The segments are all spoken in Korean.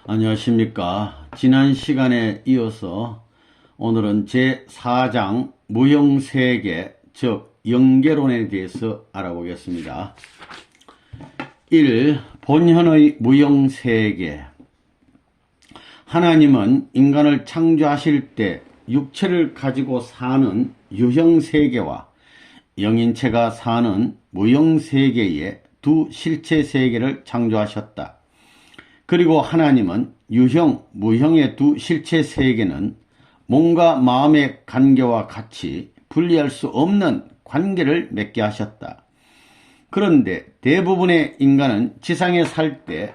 안녕하십니까. 지난 시간에 이어서 오늘은 제4장 무형세계, 즉 영계론에 대해서 알아보겠습니다. 1. 본현의 무형세계. 하나님은 인간을 창조하실 때 육체를 가지고 사는 유형세계와 영인체가 사는 무형세계의 두 실체세계를 창조하셨다. 그리고 하나님은 유형, 무형의 두 실체세계는 몸과 마음의 관계와 같이 분리할 수 없는 관계를 맺게 하셨다. 그런데 대부분의 인간은 지상에 살 때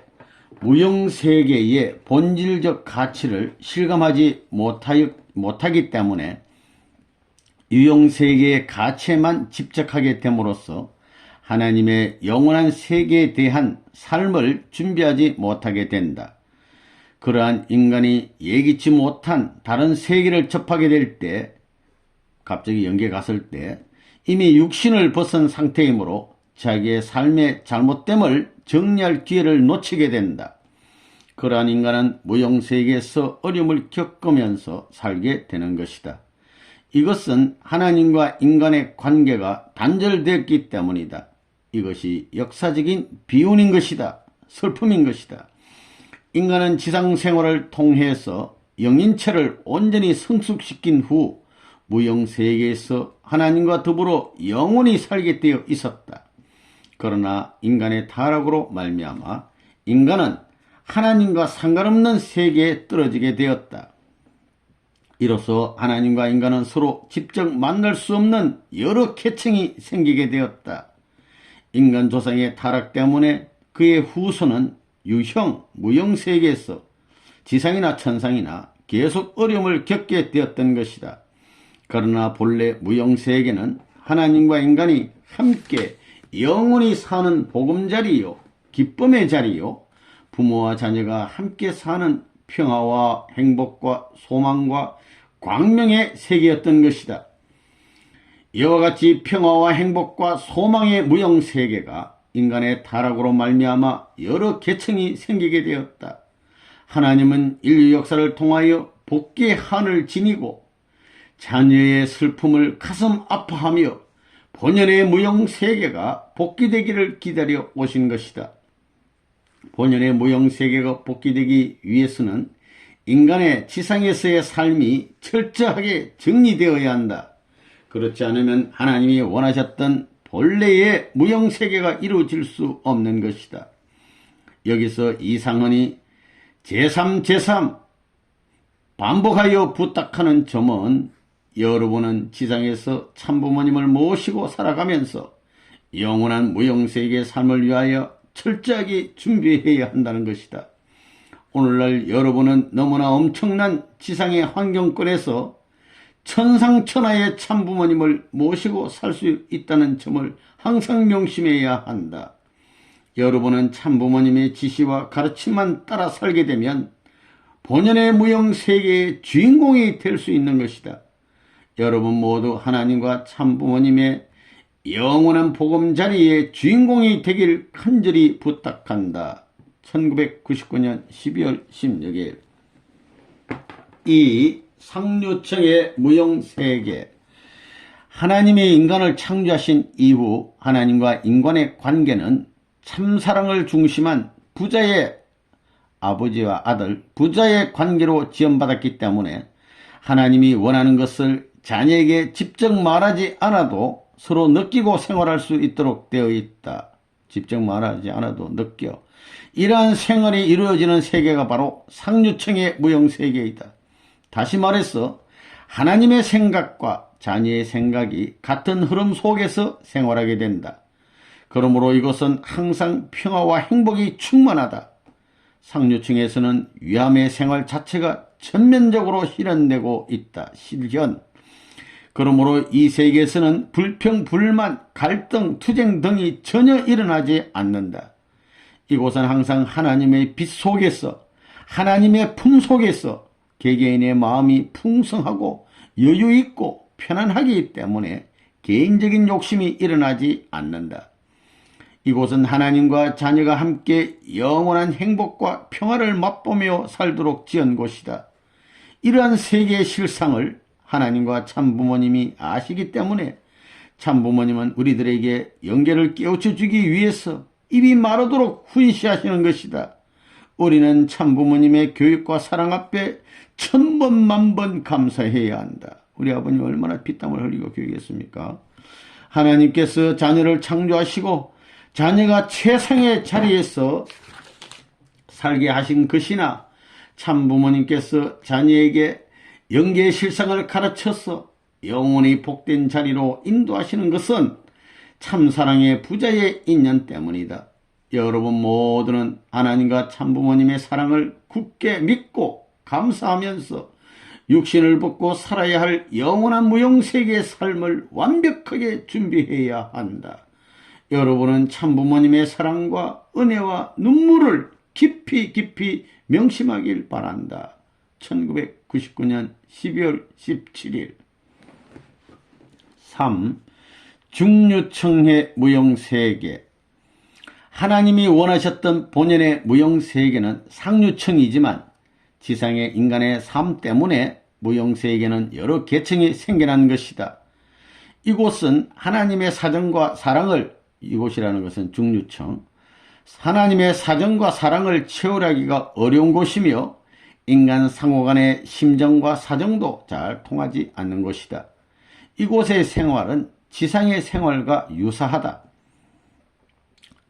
무형세계의 본질적 가치를 실감하지 못하기 때문에 유형세계의 가치에만 집착하게 됨으로써 하나님의 영원한 세계에 대한 삶을 준비하지 못하게 된다. 그러한 인간이 예기치 못한 다른 세계를 접하게 될 때, 갑자기 영계에 갔을 때 이미 육신을 벗은 상태이므로 자기의 삶의 잘못됨을 정리할 기회를 놓치게 된다. 그러한 인간은 무형세계에서 어려움을 겪으면서 살게 되는 것이다. 이것은 하나님과 인간의 관계가 단절되었기 때문이다. 이것이 역사적인 비운인 것이다. 슬픔인 것이다. 인간은 지상생활을 통해서 영인체를 온전히 성숙시킨 후 무형세계에서 하나님과 더불어 영원히 살게 되어 있었다. 그러나 인간의 타락으로 말미암아 인간은 하나님과 상관없는 세계에 떨어지게 되었다. 이로써 하나님과 인간은 서로 직접 만날 수 없는 여러 계층이 생기게 되었다. 인간 조상의 타락 때문에 그의 후손은 유형, 무형세계에서 지상이나 천상이나 계속 어려움을 겪게 되었던 것이다. 그러나 본래 무형세계는 하나님과 인간이 함께 영원히 사는 보금자리요, 기쁨의 자리요, 부모와 자녀가 함께 사는 평화와 행복과 소망과 광명의 세계였던 것이다. 이와 같이 평화와 행복과 소망의 무형세계가 인간의 타락으로 말미암아 여러 계층이 생기게 되었다. 하나님은 인류 역사를 통하여 복귀의 한을 지니고 자녀의 슬픔을 가슴 아파하며 본연의 무형세계가 복귀되기를 기다려 오신 것이다. 본연의 무형세계가 복귀되기 위해서는 인간의 지상에서의 삶이 철저하게 정리되어야 한다. 그렇지 않으면 하나님이 원하셨던 본래의 무형세계가 이루어질 수 없는 것이다. 여기서 이상헌이 제3 반복하여 부탁하는 점은 여러분은 지상에서 참부모님을 모시고 살아가면서 영원한 무형세계의 삶을 위하여 철저하게 준비해야 한다는 것이다. 오늘날 여러분은 너무나 엄청난 지상의 환경권에서 천상천하의 참부모님을 모시고 살 수 있다는 점을 항상 명심해야 한다. 여러분은 참부모님의 지시와 가르침만 따라 살게 되면 본연의 무형세계의 주인공이 될 수 있는 것이다. 여러분 모두 하나님과 참부모님의 영원한 보금자리의 주인공이 되길 간절히 부탁한다. 1999년 12월 16일. 이 상류층의 무형세계. 하나님이 인간을 창조하신 이후 하나님과 인간의 관계는 참사랑을 중심한 부자의 아버지와 아들, 부자의 관계로 지원받았기 때문에 하나님이 원하는 것을 자녀에게 직접 말하지 않아도 서로 느끼고 생활할 수 있도록 되어 있다. 직접 말하지 않아도 느껴. 이러한 생활이 이루어지는 세계가 바로 상류층의 무형세계이다. 다시 말해서 하나님의 생각과 자녀의 생각이 같은 흐름 속에서 생활하게 된다. 그러므로 이것은 항상 평화와 행복이 충만하다. 상류층에서는 위암의 생활 자체가 전면적으로 실현되고 있다. 실현. 그러므로 이 세계에서는 불평, 불만, 갈등, 투쟁 등이 전혀 일어나지 않는다. 이곳은 항상 하나님의 빛 속에서, 하나님의 품 속에서 개개인의 마음이 풍성하고 여유있고 편안하기 때문에 개인적인 욕심이 일어나지 않는다. 이곳은 하나님과 자녀가 함께 영원한 행복과 평화를 맛보며 살도록 지은 곳이다. 이러한 세계의 실상을 하나님과 참부모님이 아시기 때문에 참부모님은 우리들에게 영계를 깨우쳐 주기 위해서 입이 마르도록 훈시하시는 것이다. 우리는 참부모님의 교육과 사랑 앞에 천번 만번 감사해야 한다. 우리 아버님 얼마나 피땀을 흘리고 교육했습니까? 하나님께서 자녀를 창조하시고 자녀가 최상의 자리에서 살게 하신 것이나 참부모님께서 자녀에게 영계의 실상을 가르쳐서 영원히 복된 자리로 인도하시는 것은 참사랑의 부자의 인연 때문이다. 여러분 모두는 하나님과 참부모님의 사랑을 굳게 믿고 감사하면서 육신을 벗고 살아야 할 영원한 무용세계의 삶을 완벽하게 준비해야 한다. 여러분은 참부모님의 사랑과 은혜와 눈물을 깊이 깊이 명심하길 바란다. 1999년 12월 17일 3. 중류청해 무용세계. 하나님이 원하셨던 본연의 무용세계는 상류청이지만 지상의 인간의 삶 때문에 무용세계는 여러 계층이 생겨난 것이다. 이곳은 하나님의 사정과 사랑을, 이곳이라는 것은 중류청, 하나님의 사정과 사랑을 채울하기가 어려운 곳이며 인간 상호 간의 심정과 사정도 잘 통하지 않는 곳이다. 이곳의 생활은 지상의 생활과 유사하다.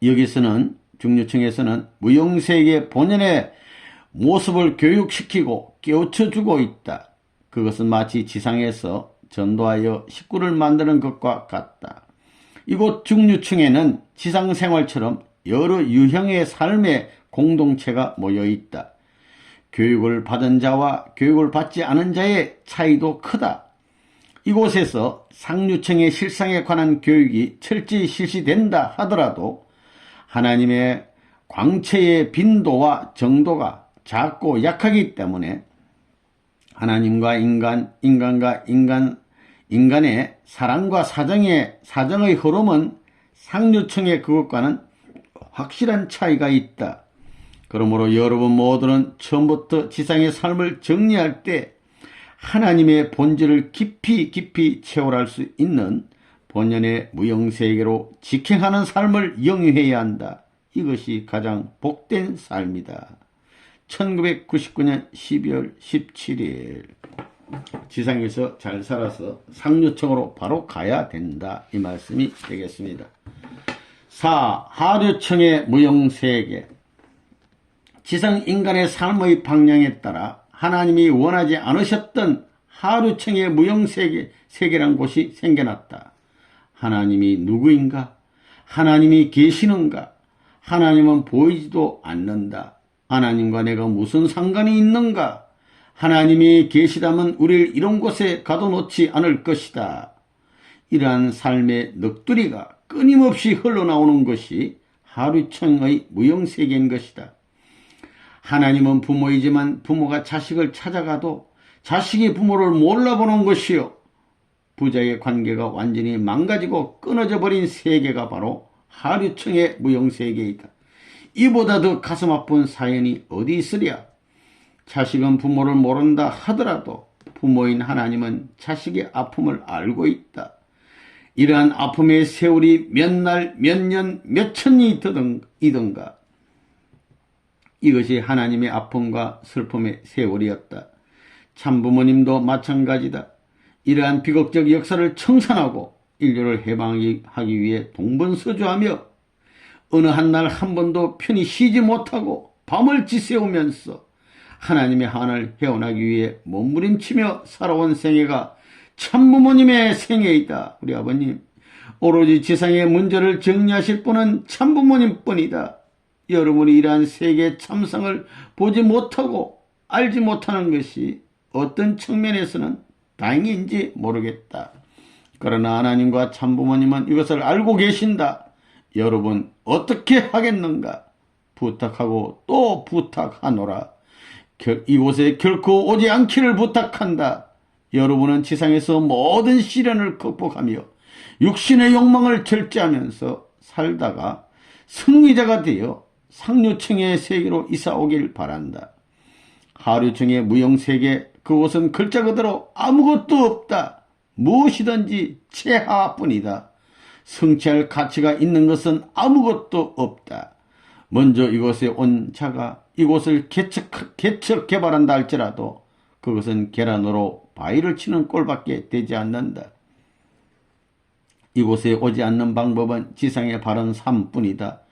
여기서는 중류층에서는 무용세계 본연의 모습을 교육시키고 깨우쳐주고 있다. 그것은 마치 지상에서 전도하여 식구를 만드는 것과 같다. 이곳 중류층에는 지상생활처럼 여러 유형의 삶의 공동체가 모여있다. 교육을 받은 자와 교육을 받지 않은 자의 차이도 크다. 이곳에서 상류층의 실상에 관한 교육이 철저히 실시된다 하더라도 하나님의 광채의 빈도와 정도가 작고 약하기 때문에 하나님과 인간과 인간의 사랑과 사정의 흐름은 상류층의 그것과는 확실한 차이가 있다. 그러므로 여러분 모두는 처음부터 지상의 삶을 정리할 때 하나님의 본질을 깊이 깊이 체험할 수 있는 본연의 무형세계로 직행하는 삶을 영위해야 한다. 이것이 가장 복된 삶이다. 1999년 12월 17일 지상에서 잘 살아서 상류층으로 바로 가야 된다. 이 말씀이 되겠습니다. 4. 하류층의 무형세계. 지상 인간의 삶의 방향에 따라 하나님이 원하지 않으셨던 하류층의 무형세계란 곳이 생겨났다. 하나님이 누구인가? 하나님이 계시는가? 하나님은 보이지도 않는다. 하나님과 내가 무슨 상관이 있는가? 하나님이 계시다면 우리를 이런 곳에 가둬놓지 않을 것이다. 이러한 삶의 넋두리가 끊임없이 흘러나오는 것이 하류층의 무형세계인 것이다. 하나님은 부모이지만 부모가 자식을 찾아가도 자식이 부모를 몰라보는 것이요. 부자의 관계가 완전히 망가지고 끊어져 버린 세계가 바로 하류층의 무형세계이다. 이보다 더 가슴 아픈 사연이 어디 있으랴. 자식은 부모를 모른다 하더라도 부모인 하나님은 자식의 아픔을 알고 있다. 이러한 아픔의 세월이 몇 날, 몇 년, 몇 천이 이든가. 이것이 하나님의 아픔과 슬픔의 세월이었다. 참부모님도 마찬가지다. 이러한 비극적 역사를 청산하고 인류를 해방하기 위해 동분서주하며 어느 한 날 한 번도 편히 쉬지 못하고 밤을 지새우면서 하나님의 한을 헤어나기 위해 몸부림치며 살아온 생애가 참부모님의 생애이다. 우리 아버님, 오로지 지상의 문제를 정리하실 분은 참부모님뿐이다. 여러분이 이러한 세계의 참상을 보지 못하고 알지 못하는 것이 어떤 측면에서는 다행인지 모르겠다. 그러나 하나님과 참부모님은 이것을 알고 계신다. 여러분 어떻게 하겠는가? 부탁하고 또 부탁하노라. 이곳에 결코 오지 않기를 부탁한다. 여러분은 지상에서 모든 시련을 극복하며 육신의 욕망을 절제하면서 살다가 승리자가 되어 상류층의 세계로 이사오길 바란다. 하류층의 무형세계, 그곳은 글자 그대로 아무것도 없다. 무엇이든지 체하뿐이다. 성취할 가치가 있는 것은 아무것도 없다. 먼저 이곳에 온 자가 이곳을 개척 개발한다 할지라도 그것은 계란으로 바위를 치는 꼴밖에 되지 않는다. 이곳에 오지 않는 방법은 지상의 바른 삶뿐이다.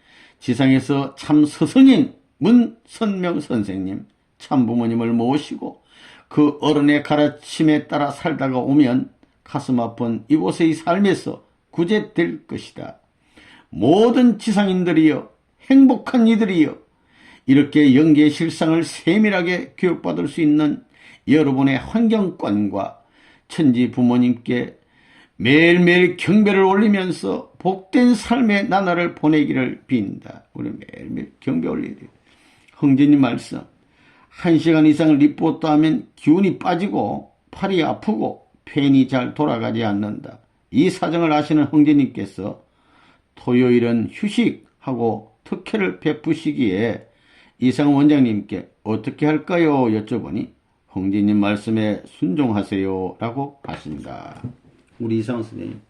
지상에서 참 스승인 문선명 선생님, 참부모님을 모시고 그 어른의 가르침에 따라 살다가 오면 가슴 아픈 이곳의 삶에서 구제될 것이다. 모든 지상인들이여, 행복한 이들이여, 이렇게 영계의 실상을 세밀하게 교육받을 수 있는 여러분의 환경권과 천지 부모님께 매일매일 경배를 올리면서 복된 삶의 나날을 보내기를 빈다. 우리 매일매일 경배 올려야 돼요. 흥진님 말씀. 1시간 이상 리포트하면 기운이 빠지고 팔이 아프고 펜이 잘 돌아가지 않는다. 이 사정을 아시는 흥진님께서 토요일은 휴식하고 특혜를 베푸시기에 이상훈 원장님께 어떻게 할까요? 여쭤보니 흥진님 말씀에 순종하세요 라고 하신다. 우리 이상훈 선생님,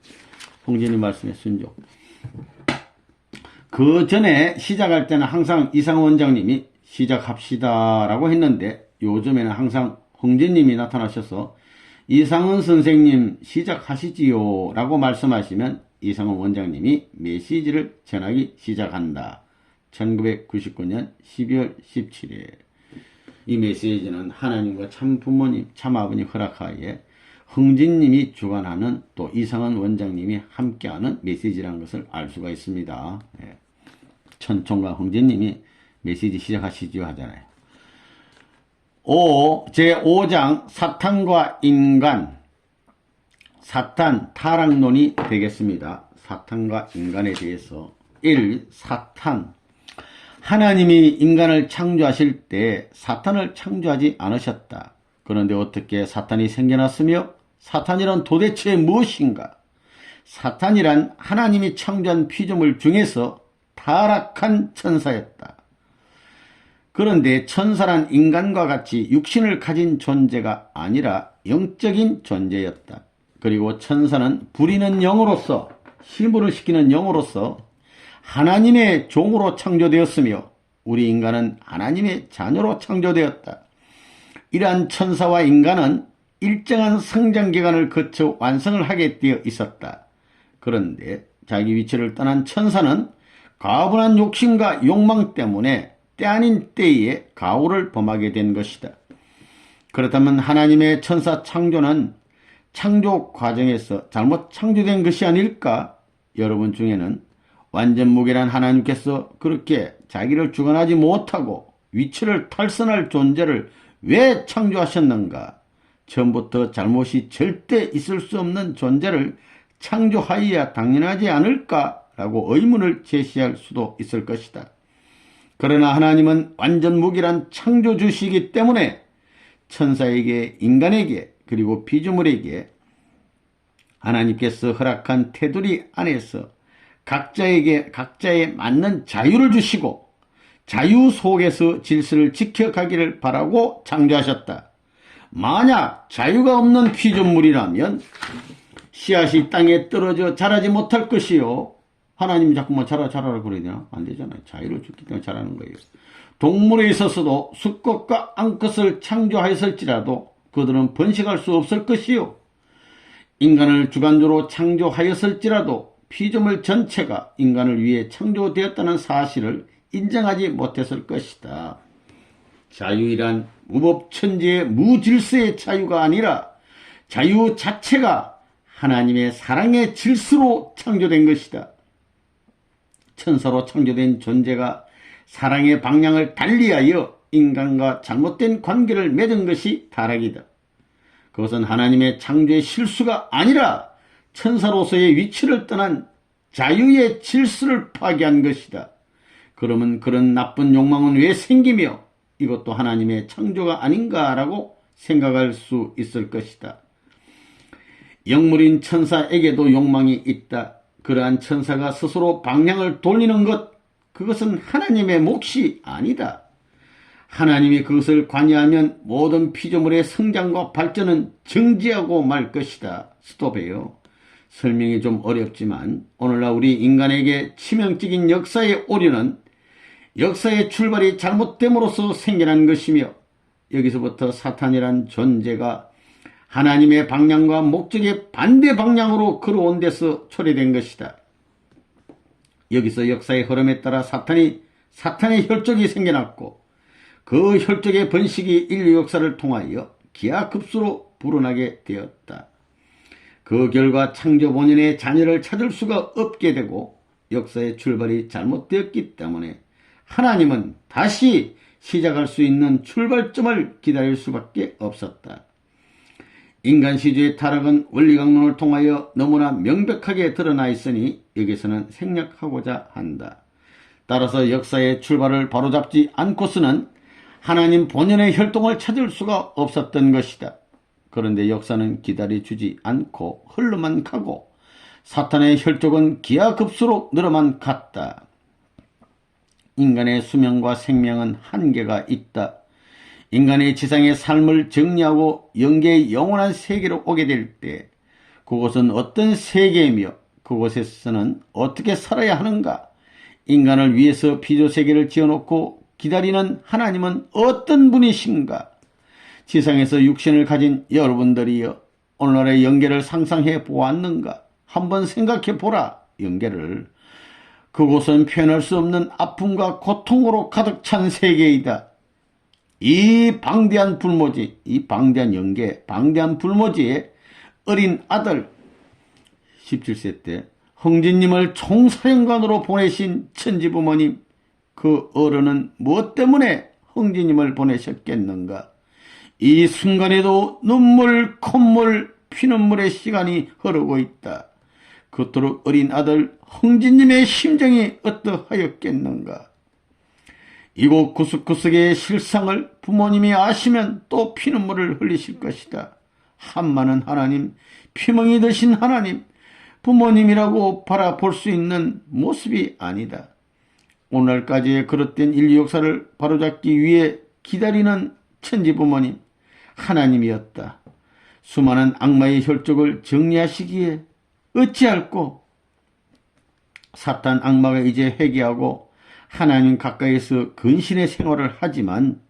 홍진님 말씀에 순종. 그 전에 시작할 때는 항상 이상훈 원장님이 시작합시다 라고 했는데 요즘에는 항상 홍진님이 나타나셔서 이상훈 선생님 시작하시지요 라고 말씀하시면 이상훈 원장님이 메시지를 전하기 시작한다. 1999년 12월 17일. 이 메시지는 하나님과 참 부모님, 참 아버님 허락하에 흥진님이 주관하는 또 이상훈 원장님이 함께하는 메시지라는 것을 알 수가 있습니다. 예. 천총과 흥진님이 메시지 시작하시죠 하잖아요. 제5장 사탄과 인간, 사탄 타락론이 되겠습니다. 사탄과 인간에 대해서 1. 사탄. 하나님이 인간을 창조하실 때 사탄을 창조하지 않으셨다. 그런데 어떻게 사탄이 생겨났으며 사탄이란 도대체 무엇인가? 사탄이란 하나님이 창조한 피조물 중에서 타락한 천사였다. 그런데 천사란 인간과 같이 육신을 가진 존재가 아니라 영적인 존재였다. 그리고 천사는 부리는 영으로서, 힘으로 시키는 영으로서 하나님의 종으로 창조되었으며 우리 인간은 하나님의 자녀로 창조되었다. 이러한 천사와 인간은 일정한 성장기간을 거쳐 완성을 하게 되어 있었다. 그런데 자기 위치를 떠난 천사는 가분한 욕심과 욕망 때문에 때 아닌 때에 가호를 범하게 된 것이다. 그렇다면 하나님의 천사 창조는 창조 과정에서 잘못 창조된 것이 아닐까? 여러분 중에는 완전 무결한 하나님께서 그렇게 자기를 주관하지 못하고 위치를 탈선할 존재를 왜 창조하셨는가? 처음부터 잘못이 절대 있을 수 없는 존재를 창조하여야 당연하지 않을까라고 의문을 제시할 수도 있을 것이다. 그러나 하나님은 완전 무결한 창조주시기 때문에 천사에게, 인간에게, 그리고 피조물에게 하나님께서 허락한 테두리 안에서 각자에게 각자에 맞는 자유를 주시고 자유 속에서 질서를 지켜가기를 바라고 창조하셨다. 만약 자유가 없는 피조물이라면 씨앗이 땅에 떨어져 자라지 못할 것이요. 하나님이 자꾸만 자라라고 그래야 되나? 안 되잖아요. 자유를 줬기 때문에 자라는 거예요. 동물에 있어서도 수컷과 암컷을 창조하였을지라도 그들은 번식할 수 없을 것이요. 인간을 주관적으로 창조하였을지라도 피조물 전체가 인간을 위해 창조되었다는 사실을 인정하지 못했을 것이다. 자유이란 무법천지의 무질서의 자유가 아니라 자유 자체가 하나님의 사랑의 질서로 창조된 것이다. 천사로 창조된 존재가 사랑의 방향을 달리하여 인간과 잘못된 관계를 맺은 것이 타락이다. 그것은 하나님의 창조의 실수가 아니라 천사로서의 위치를 떠난 자유의 질서를 파괴한 것이다. 그러면 그런 나쁜 욕망은 왜 생기며 이것도 하나님의 창조가 아닌가라고 생각할 수 있을 것이다. 영물인 천사에게도 욕망이 있다. 그러한 천사가 스스로 방향을 돌리는 것, 그것은 하나님의 몫이 아니다. 하나님이 그것을 관여하면 모든 피조물의 성장과 발전은 정지하고 말 것이다. 스톱해요. 설명이 좀 어렵지만 오늘날 우리 인간에게 치명적인 역사의 오류는 역사의 출발이 잘못됨으로써 생겨난 것이며 여기서부터 사탄이란 존재가 하나님의 방향과 목적의 반대 방향으로 걸어온 데서 초래된 것이다. 여기서 역사의 흐름에 따라 사탄의 혈족이 생겨났고 그 혈족의 번식이 인류 역사를 통하여 기하급수로 불어나게 되었다. 그 결과 창조 본연의 자녀를 찾을 수가 없게 되고 역사의 출발이 잘못되었기 때문에 하나님은 다시 시작할 수 있는 출발점을 기다릴 수밖에 없었다. 인간 시주의 타락은 원리강론을 통하여 너무나 명백하게 드러나 있으니 여기서는 생략하고자 한다. 따라서 역사의 출발을 바로잡지 않고서는 하나님 본연의 혈통을 찾을 수가 없었던 것이다. 그런데 역사는 기다려주지 않고 흘러만 가고 사탄의 혈족은 기하급수로 늘어만 갔다. 인간의 수명과 생명은 한계가 있다. 인간의 지상의 삶을 정리하고 영계의 영원한 세계로 오게 될 때 그곳은 어떤 세계이며 그곳에서는 어떻게 살아야 하는가? 인간을 위해서 피조세계를 지어놓고 기다리는 하나님은 어떤 분이신가? 지상에서 육신을 가진 여러분들이여 오늘날의 영계를 상상해 보았는가? 한번 생각해 보라. 영계를. 그곳은 표현할 수 없는 아픔과 고통으로 가득 찬 세계이다. 이 방대한 불모지, 이 방대한 영계, 방대한 불모지에 어린 아들 17세 때 흥진님을 총사령관으로 보내신 천지부모님, 그 어른은 무엇 때문에 흥진님을 보내셨겠는가? 이 순간에도 눈물, 콧물, 피눈물의 시간이 흐르고 있다. 그토록 어린 아들 흥진님의 심정이 어떠하였겠는가? 이곳 구석구석의 실상을 부모님이 아시면 또 피눈물을 흘리실 것이다. 한많은 하나님, 피멍이 드신 하나님, 부모님이라고 바라볼 수 있는 모습이 아니다. 오늘날까지의 그릇된 인류 역사를 바로잡기 위해 기다리는 천지부모님, 하나님이었다. 수많은 악마의 혈족을 정리하시기에 어찌할꼬? 사탄 악마가 이제 회개하고 하나님 가까이서 근신의 생활을 하지만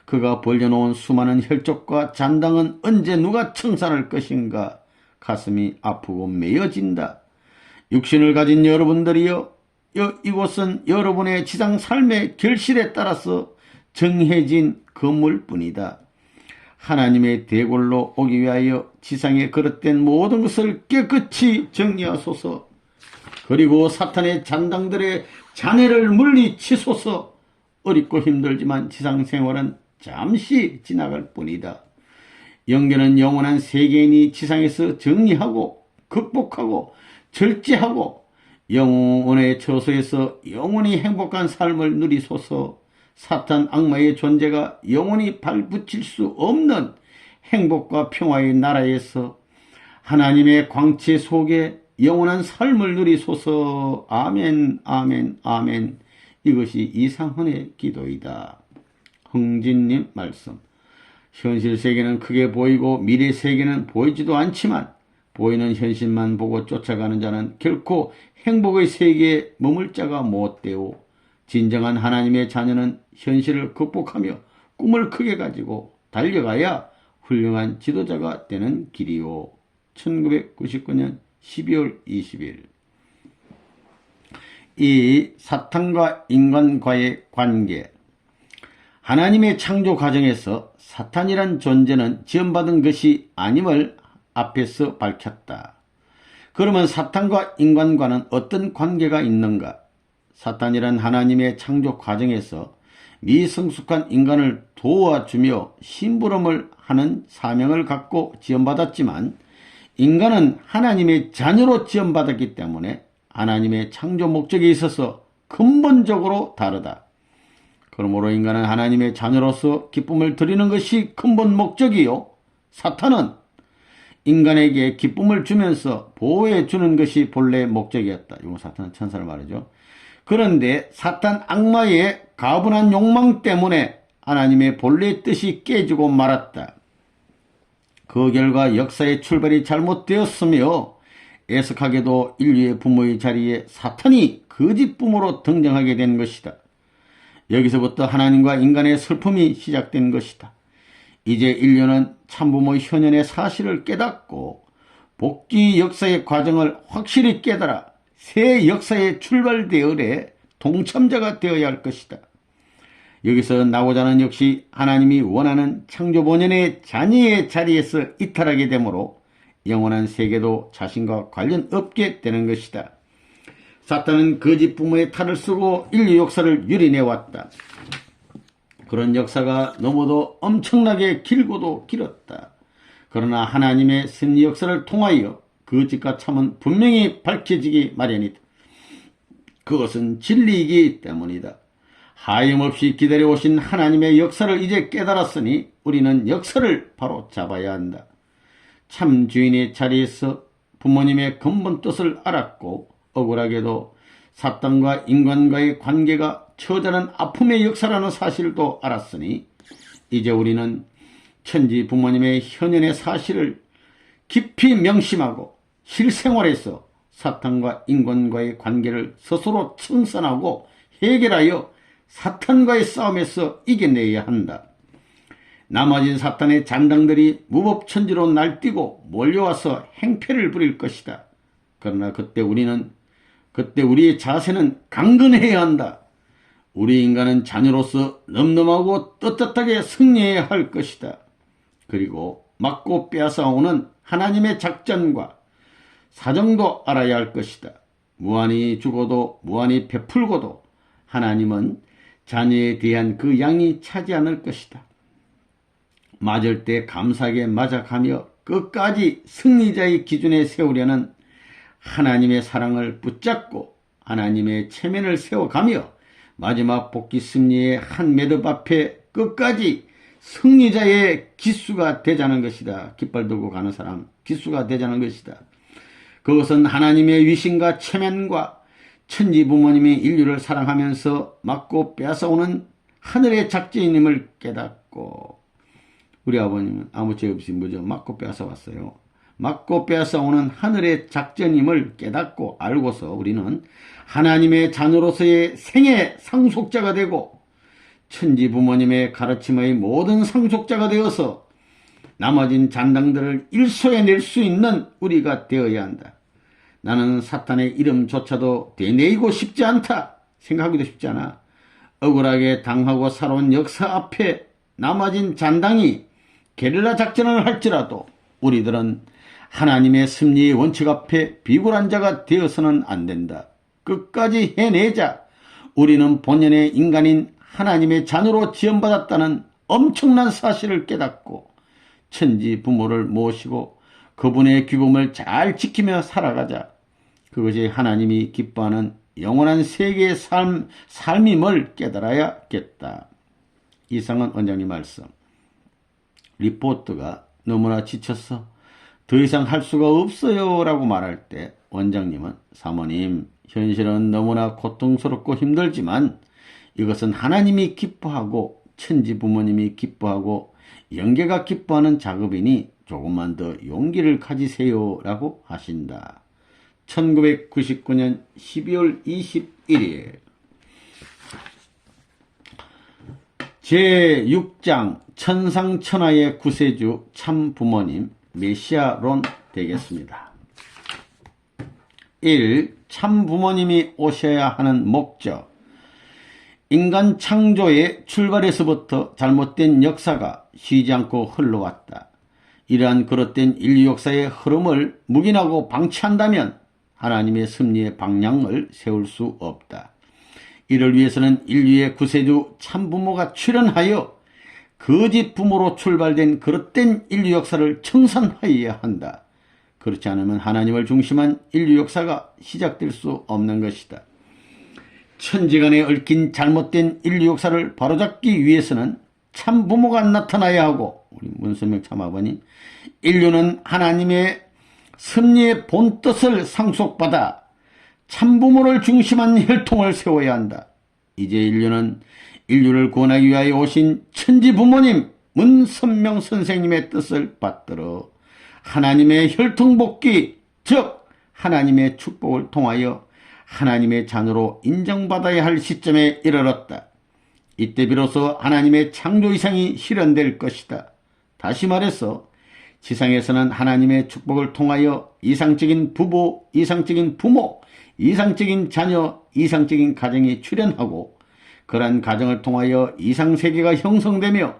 그가 벌려놓은 수많은 혈족과 잔당은 언제 누가 청산할 것인가? 가슴이 아프고 메어진다. 육신을 가진 여러분들이여, 이곳은 여러분의 지상 삶의 결실에 따라서 정해진 건물뿐이다. 하나님의 대궐로 오기 위하여 지상에 거릇된 모든 것을 깨끗이 정리하소서. 그리고 사탄의 잔당들의 잔해를 물리치소서. 어렵고 힘들지만 지상 생활은 잠시 지나갈 뿐이다. 영계는 영원한 세계인이 지상에서 정리하고 극복하고 절제하고 영혼의 처소에서 영원히 행복한 삶을 누리소서. 사탄 악마의 존재가 영원히 발붙일 수 없는 행복과 평화의 나라에서 하나님의 광채 속에 영원한 삶을 누리소서. 아멘, 아멘, 아멘. 이것이 이상헌의 기도이다. 흥진님 말씀. 현실 세계는 크게 보이고 미래 세계는 보이지도 않지만 보이는 현실만 보고 쫓아가는 자는 결코 행복의 세계에 머물 자가 못되오. 진정한 하나님의 자녀는 현실을 극복하며 꿈을 크게 가지고 달려가야 훌륭한 지도자가 되는 길이요. 1999년 12월 20일. 이 사탄과 인간과의 관계. 하나님의 창조 과정에서 사탄이란 존재는 지원받은 것이 아님을 앞에서 밝혔다. 그러면 사탄과 인간과는 어떤 관계가 있는가? 사탄이란 하나님의 창조 과정에서 미성숙한 인간을 도와주며 심부름을 하는 사명을 갖고 지원받았지만 인간은 하나님의 자녀로 지원받았기 때문에 하나님의 창조 목적에 있어서 근본적으로 다르다. 그러므로 인간은 하나님의 자녀로서 기쁨을 드리는 것이 근본 목적이요. 사탄은 인간에게 기쁨을 주면서 보호해 주는 것이 본래 목적이었다. 이거 사탄은 천사를 말이죠. 그런데 사탄 악마의 가분한 욕망 때문에 하나님의 본래 뜻이 깨지고 말았다. 그 결과 역사의 출발이 잘못되었으며 애석하게도 인류의 부모의 자리에 사탄이 거짓 부모로 등장하게 된 것이다. 여기서부터 하나님과 인간의 슬픔이 시작된 것이다. 이제 인류는 참부모 현현의 사실을 깨닫고 복귀 역사의 과정을 확실히 깨달아 새 역사의 출발대열에 동참자가 되어야 할 것이다. 여기서 나고자 하는 역시 하나님이 원하는 창조 본연의 자녀의 자리에서 이탈하게 되므로 영원한 세계도 자신과 관련 없게 되는 것이다. 사탄은 거짓 부모의 탈을 쓰고 인류 역사를 유린해왔다. 그런 역사가 너무도 엄청나게 길고도 길었다. 그러나 하나님의 승리 역사를 통하여 거짓과 참은 분명히 밝혀지기 마련이다. 그것은 진리이기 때문이다. 하염없이 기다려오신 하나님의 역사를 이제 깨달았으니 우리는 역사를 바로 잡아야 한다. 참 주인의 자리에서 부모님의 근본 뜻을 알았고 억울하게도 사탄과 인간과의 관계가 처절한 아픔의 역사라는 사실도 알았으니 이제 우리는 천지 부모님의 현현의 사실을 깊이 명심하고 실생활에서 사탄과 인간과의 관계를 스스로 청산하고 해결하여 사탄과의 싸움에서 이겨내야 한다. 남아진 사탄의 잔당들이 무법천지로 날뛰고 몰려와서 행패를 부릴 것이다. 그러나 그때 우리의 자세는 강건해야 한다. 우리 인간은 자녀로서 넘넘하고 떳떳하게 승리해야 할 것이다. 그리고 막고 빼앗아오는 하나님의 작전과 사정도 알아야 할 것이다. 무한히 주고도 무한히 베풀고도 하나님은 자녀에 대한 그 양이 차지 않을 것이다. 맞을 때 감사하게 맞아가며 끝까지 승리자의 기준에 세우려는 하나님의 사랑을 붙잡고 하나님의 체면을 세워가며 마지막 복귀 승리의 한 매듭 앞에 끝까지 승리자의 기수가 되자는 것이다. 깃발 들고 가는 사람 기수가 되자는 것이다. 그것은 하나님의 위신과 체면과 천지 부모님이 인류를 사랑하면서 막고 빼앗아오는 하늘의 작전임을 깨닫고 우리 아버님은 아무 죄 없이 무저 막고 빼앗아왔어요. 막고 빼앗아오는 하늘의 작전임을 깨닫고 알고서 우리는 하나님의 자녀로서의 생애 상속자가 되고 천지 부모님의 가르침의 모든 상속자가 되어서 남아진 잔당들을 일소해낼 수 있는 우리가 되어야 한다. 나는 사탄의 이름조차도 되뇌이고 싶지 않다. 생각하기도 쉽지 않아. 억울하게 당하고 살아온 역사 앞에 남아진 잔당이 게릴라 작전을 할지라도 우리들은 하나님의 승리의 원칙 앞에 비굴한 자가 되어서는 안 된다. 끝까지 해내자. 우리는 본연의 인간인 하나님의 자녀로 지원받았다는 엄청난 사실을 깨닫고 천지 부모를 모시고 그분의 규범을 잘 지키며 살아가자. 그것이 하나님이 기뻐하는 영원한 세계의 삶임을 깨달아야겠다. 이상은 원장님 말씀. 리포터가 너무나 지쳤어. 더 이상 할 수가 없어요 라고 말할 때 원장님은 사모님, 현실은 너무나 고통스럽고 힘들지만 이것은 하나님이 기뻐하고 천지 부모님이 기뻐하고 영계가 기뻐하는 작업이니 조금만 더 용기를 가지세요 라고 하신다. 1999년 12월 21일 제6장 천상천하의 구세주 참부모님 메시아론 되겠습니다. 1. 참부모님이 오셔야 하는 목적. 인간 창조의 출발에서부터 잘못된 역사가 쉬지 않고 흘러왔다. 이러한 그릇된 인류 역사의 흐름을 묵인하고 방치한다면 하나님의 섭리의 방향을 세울 수 없다. 이를 위해서는 인류의 구세주 참부모가 출현하여 거짓 부모로 출발된 그릇된 인류 역사를 청산하여야 한다. 그렇지 않으면 하나님을 중심한 인류 역사가 시작될 수 없는 것이다. 천지간에 얽힌 잘못된 인류 역사를 바로잡기 위해서는 참부모가 나타나야 하고 우리 문선명 참아버님, 인류는 하나님의 섭리의 본뜻을 상속받아 참부모를 중심한 혈통을 세워야 한다. 이제 인류는 인류를 구원하기 위하여 오신 천지 부모님 문선명 선생님의 뜻을 받들어 하나님의 혈통복귀, 즉 하나님의 축복을 통하여 하나님의 자녀로 인정받아야 할 시점에 이르렀다. 이때 비로소 하나님의 창조 이상이 실현될 것이다. 다시 말해서 지상에서는 하나님의 축복을 통하여 이상적인 부부, 이상적인 부모, 이상적인 자녀, 이상적인 가정이 출현하고 그러한 가정을 통하여 이상세계가 형성되며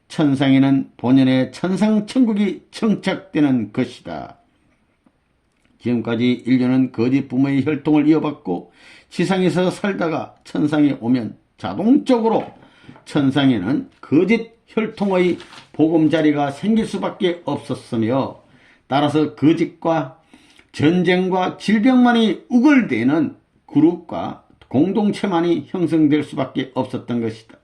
천상에는 본연의 천상천국이 정착되는 것이다. 지금까지 인류는 거짓 부모의 혈통을 이어받고 지상에서 살다가 천상에 오면 자동적으로 천상에는 거짓 혈통의 보금자리가 생길 수밖에 없었으며 따라서 거짓과 전쟁과 질병만이 우글대는 그룹과 공동체만이 형성될 수밖에 없었던 것이다.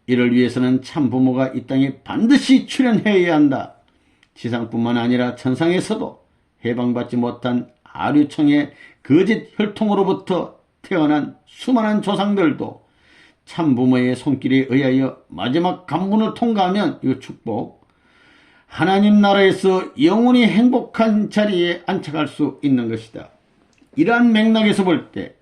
이를 위해서는 참부모가 이 땅에 반드시 출현해야 한다. 지상뿐만 아니라 천상에서도 해방받지 못한 아류청의 거짓 혈통으로부터 태어난 수많은 조상들도 참부모의 손길에 의하여 마지막 관문을 통과하면 이 축복, 하나님 나라에서 영원히 행복한 자리에 안착할 수 있는 것이다. 이러한 맥락에서 볼 때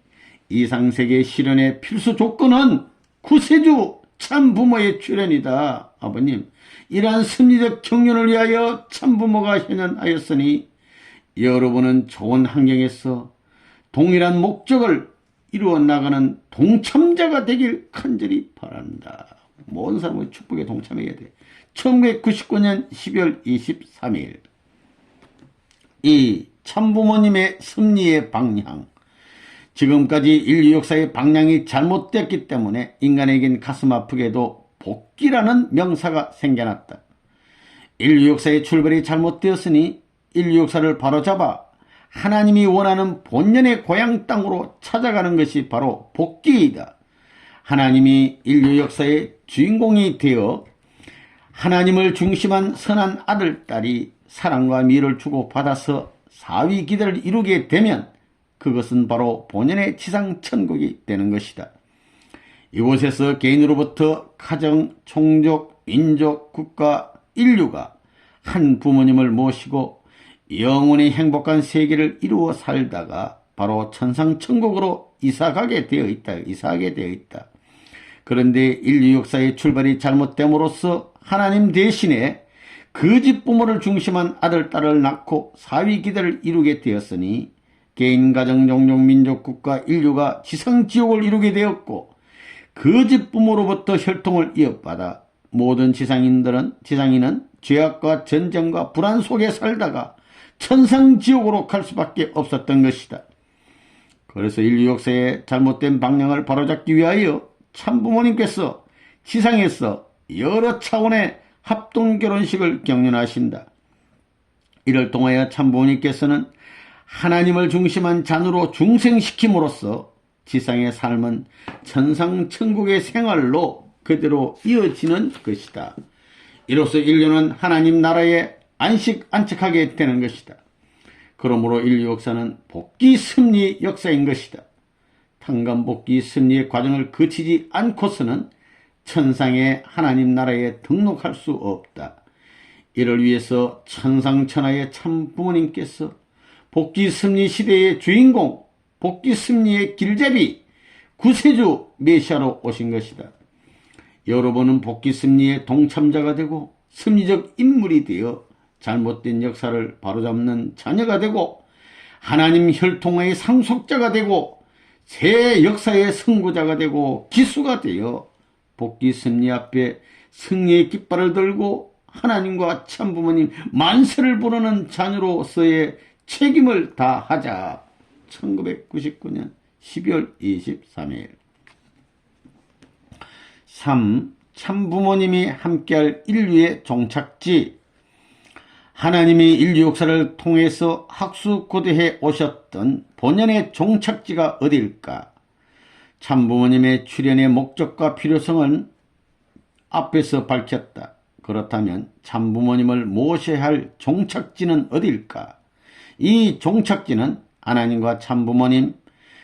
이상세계 실현의 필수 조건은 구세주 참부모의 출현이다. 아버님, 이러한 심리적 경륜을 위하여 참부모가 현현하였으니 여러분은 좋은 환경에서 동일한 목적을 이루어 나가는 동참자가 되길 간절히 바란다. 모든 사람은 축복에 동참해야 돼. 1999년 12월 23일 이 참부모님의 섭리의 방향, 지금까지 인류 역사의 방향이 잘못됐기 때문에 인간에겐 가슴 아프게도 복귀라는 명사가 생겨났다. 인류 역사의 출발이 잘못되었으니 인류 역사를 바로잡아 하나님이 원하는 본연의 고향 땅으로 찾아가는 것이 바로 복귀이다. 하나님이 인류 역사의 주인공이 되어 하나님을 중심한 선한 아들, 딸이 사랑과 미를 주고받아서 사위 기대를 이루게 되면 그것은 바로 본연의 지상 천국이 되는 것이다. 이곳에서 개인으로부터 가정, 종족, 민족, 국가, 인류가 한 부모님을 모시고 영원히 행복한 세계를 이루어 살다가 바로 천상천국으로 이사하게 되어 있다. 그런데 인류 역사의 출발이 잘못됨으로써 하나님 대신에 거짓 부모를 중심한 아들, 딸을 낳고 사위 기대를 이루게 되었으니 개인, 가정, 종족, 민족, 국가, 인류가 지상지옥을 이루게 되었고 거짓 부모로부터 혈통을 이어받아 모든 지상인은 죄악과 전쟁과 불안 속에 살다가 천상지옥으로 갈 수밖에 없었던 것이다. 그래서 인류 역사의 잘못된 방향을 바로잡기 위하여 참부모님께서 지상에서 여러 차원의 합동결혼식을 경륜하신다. 이를 통하여 참부모님께서는 하나님을 중심한 자녀로 중생시킴으로써 지상의 삶은 천상천국의 생활로 그대로 이어지는 것이다. 이로써 인류는 하나님 나라에 안식하게 되는 것이다. 그러므로 인류 역사는 복귀 섭리 역사인 것이다. 탄감복귀 섭리의 과정을 거치지 않고서는 천상의 하나님 나라에 등록할 수 없다. 이를 위해서 천상천하의 참부모님께서 복귀 섭리 시대의 주인공, 복귀 섭리의 길잡이, 구세주 메시아로 오신 것이다. 여러분은 복귀 섭리의 동참자가 되고 섭리적 인물이 되어 잘못된 역사를 바로잡는 자녀가 되고 하나님 혈통의 상속자가 되고 새 역사의 선구자가 되고 기수가 되어 복귀 섭리 앞에 승리의 깃발을 들고 하나님과 참부모님 만세를 부르는 자녀로서의 책임을 다하자. 1999년 12월 23일 3. 참부모님이 함께할 인류의 종착지. 하나님이 인류 역사를 통해서 학수고대해 오셨던 본연의 종착지가 어디일까? 참부모님의 출현의 목적과 필요성은 앞에서 밝혔다. 그렇다면 참부모님을 모셔야 할 종착지는 어디일까? 이 종착지는 하나님과 참부모님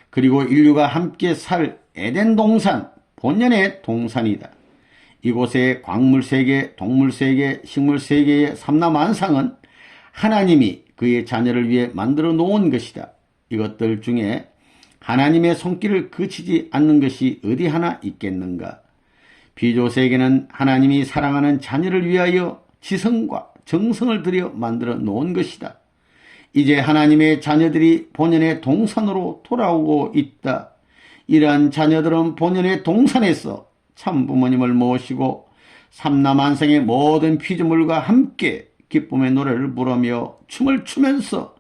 그리고 인류가 함께 살 에덴 동산, 본연의 동산이다. 이곳의 광물세계, 동물세계, 식물세계의 삼라만상은 하나님이 그의 자녀를 위해 만들어 놓은 것이다. 이것들 중에 하나님의 손길을 그치지 않는 것이 어디 하나 있겠는가? 비조세계는 하나님이 사랑하는 자녀를 위하여 지성과 정성을 들여 만들어 놓은 것이다. 이제 하나님의 자녀들이 본연의 동산으로 돌아오고 있다. 이러한 자녀들은 본연의 동산에서 참부모님을 모시고 삼라만상의 모든 피조물과 함께 기쁨의 노래를 부르며 춤을 추면서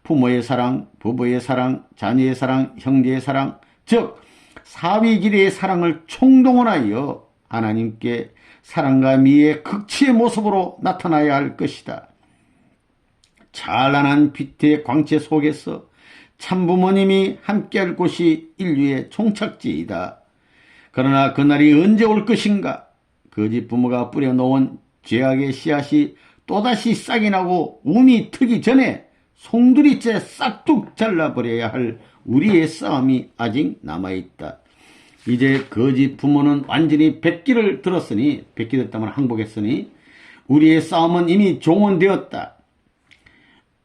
부모의 사랑, 부부의 사랑, 자녀의 사랑, 형제의 사랑, 즉 사위기대의 사랑을 총동원하여 하나님께 사랑과 미의 극치의 모습으로 나타나야 할 것이다. 찬란한 빛의 광채 속에서 참부모님이 함께할 곳이 인류의 종착지이다. 그러나 그날이 언제 올 것인가? 거짓 부모가 뿌려놓은 죄악의 씨앗이 또다시 싹이 나고 움이 트기 전에 송두리째 싹둑 잘라버려야 할 우리의 싸움이 아직 남아있다. 이제 거짓 부모는 완전히 백기를 들었으니, 백기 들었다면 항복했으니 우리의 싸움은 이미 종언되었다.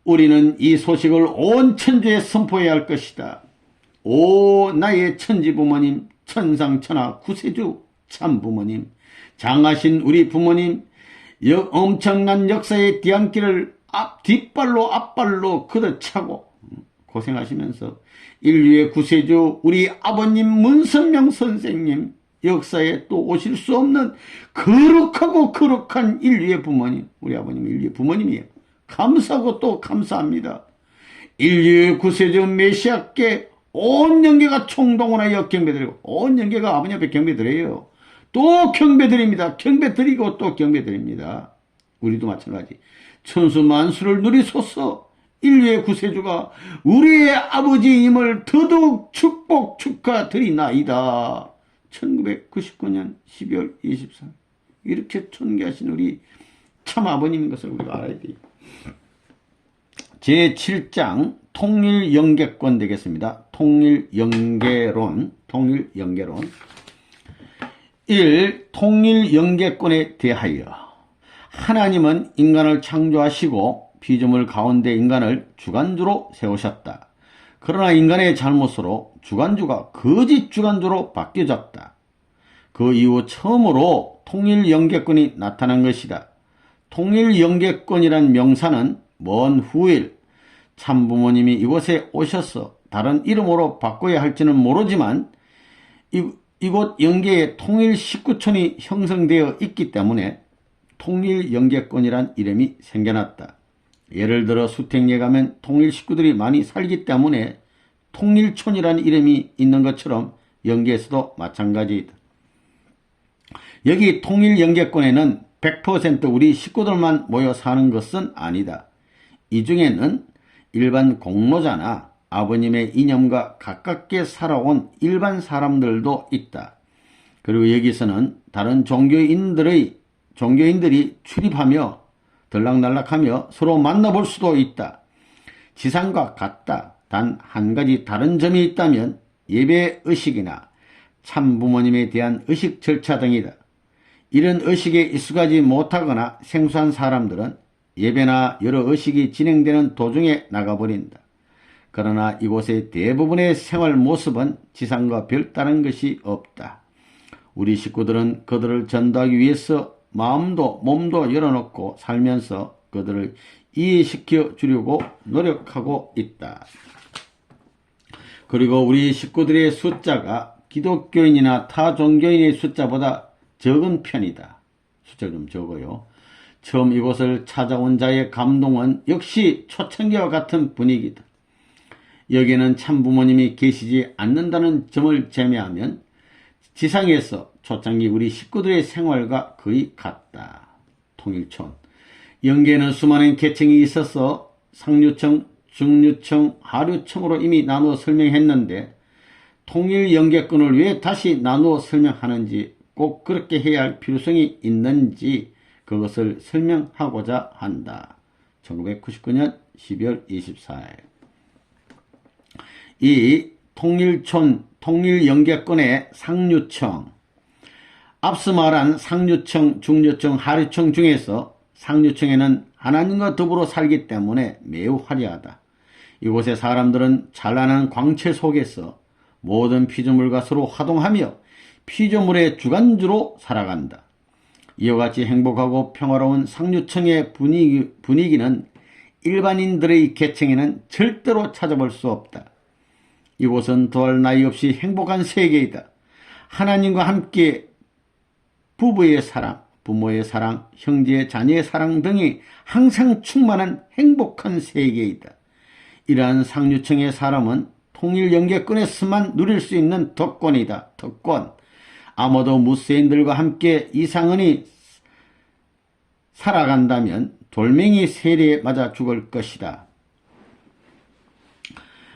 우리는 이 소식을 온 천주에 선포해야 할 것이다. 오 나의 천지 부모님, 천상천하 구세주 참부모님, 장하신 우리 부모님, 엄청난 역사의 뒤안길을 뒷발로 앞발로 걷어차고 고생하시면서 인류의 구세주 우리 아버님 문선명 선생님, 역사에 또 오실 수 없는 거룩하고 거룩한 인류의 부모님, 우리 아버님 인류의 부모님이에요. 감사하고 또 감사합니다. 인류의 구세주 메시아께 온 영계가 총동원하여 경배드리고, 온 영계가 아버님 앞에 경배드려요. 또 경배드립니다. 경배드리고 또 경배드립니다. 우리도 마찬가지. 천수만수를 누리소서. 인류의 구세주가 우리의 아버지임을 더더욱 축복 축하드리나이다. 1999년 12월 23일 이렇게 존귀하신 우리 참 아버님인 것을 우리가 알아야 돼요. 제7장 통일영계권 되겠습니다. 통일영계론 1. 통일영계권에 대하여 하나님은 인간을 창조하시고 피조물 가운데 인간을 주관주로 세우셨다. 그러나 인간의 잘못으로 주관주가 거짓 주관주로 바뀌어졌다. 그 이후 처음으로 통일영계권이 나타난 것이다. 통일영계권이란 명사는 먼 후일 참부모님이 이곳에 오셔서 다른 이름으로 바꿔야 할지는 모르지만 이곳 영계에 통일 19촌이 형성되어 있기 때문에 통일영계권이란 이름이 생겨났다. 예를 들어 수택리에 가면 통일 식구들이 많이 살기 때문에 통일촌이라는 이름이 있는 것처럼 영계에서도 마찬가지이다. 여기 통일영계권에는 100% 우리 식구들만 모여 사는 것은 아니다. 이 중에는 일반 공로자나 아버님의 이념과 가깝게 살아온 일반 사람들도 있다. 그리고 여기서는 다른 종교인들이 출입하며 들락날락하며 서로 만나볼 수도 있다. 지상과 같다. 단 한 가지 다른 점이 있다면 예배 의식이나 참부모님에 대한 의식 절차 등이다. 이런 의식에 익숙하지 못하거나 생소한 사람들은 예배나 여러 의식이 진행되는 도중에 나가버린다. 그러나 이곳의 대부분의 생활 모습은 지상과 별다른 것이 없다. 우리 식구들은 그들을 전도하기 위해서 마음도 몸도 열어놓고 살면서 그들을 이해시켜 주려고 노력하고 있다. 그리고 우리 식구들의 숫자가 기독교인이나 타 종교인의 숫자보다 적은 편이다. 숫자가 좀 적어요. 처음 이곳을 찾아온 자의 감동은 역시 초창기와 같은 분위기다. 여기에는 참부모님이 계시지 않는다는 점을 제외하면 지상에서 초창기 우리 식구들의 생활과 거의 같다. 통일촌. 영계에는 수많은 계층이 있어서 상류층, 중류층, 하류층으로 이미 나누어 설명했는데 통일영계권을 왜 다시 나누어 설명하는지, 꼭 그렇게 해야 할 필요성이 있는지 그것을 설명하고자 한다. 1999년 12월 24일. 이 통일촌, 통일영계권의 상류청, 앞서 말한 상류청, 중류청, 하류청 중에서 상류청에는 하나님과 더불어 살기 때문에 매우 화려하다. 이곳의 사람들은 찬란한 광채 속에서 모든 피조물과 서로 화동하며 피조물의 주관주로 살아간다. 이와 같이 행복하고 평화로운 상류청의 분위기는 일반인들의 계층에는 절대로 찾아볼 수 없다. 이곳은 더할 나위 없이 행복한 세계이다. 하나님과 함께 부부의 사랑, 부모의 사랑, 형제, 자녀의 사랑 등이 항상 충만한 행복한 세계이다. 이러한 상류층의 사람은 통일영계권에서만 누릴 수 있는 덕권이다. 덕권. 아마도 무세인들과 함께 이상은이 살아간다면 돌멩이 세례에 맞아 죽을 것이다.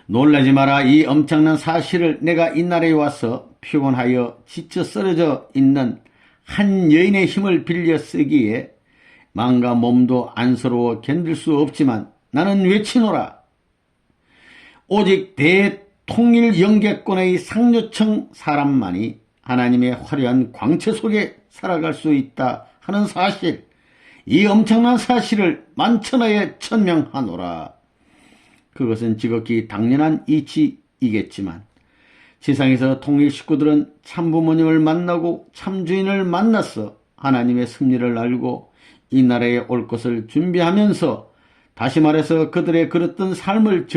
놀라지 마라. 이 엄청난 사실을 내가 이 나라에 와서 피곤하여 지쳐 쓰러져 있는 한 여인의 힘을 빌려 쓰기에 마음과 몸도 안쓰러워 견딜 수 없지만 나는 외치노라. 오직 대통일영계권의 상류층 사람만이 하나님의 화려한 광채 속에 살아갈 수 있다 하는 사실, 이 엄청난 사실을 만천하에 천명하노라. 그것은 지극히 당연한 이치이겠지만 지상에서 통일 식구들은 참부모님을 만나고 참주인을 만나서 하나님의 섭리를 알고 이 나라에 올 것을 준비하면서, 다시 말해서 그들의 그랬던 삶을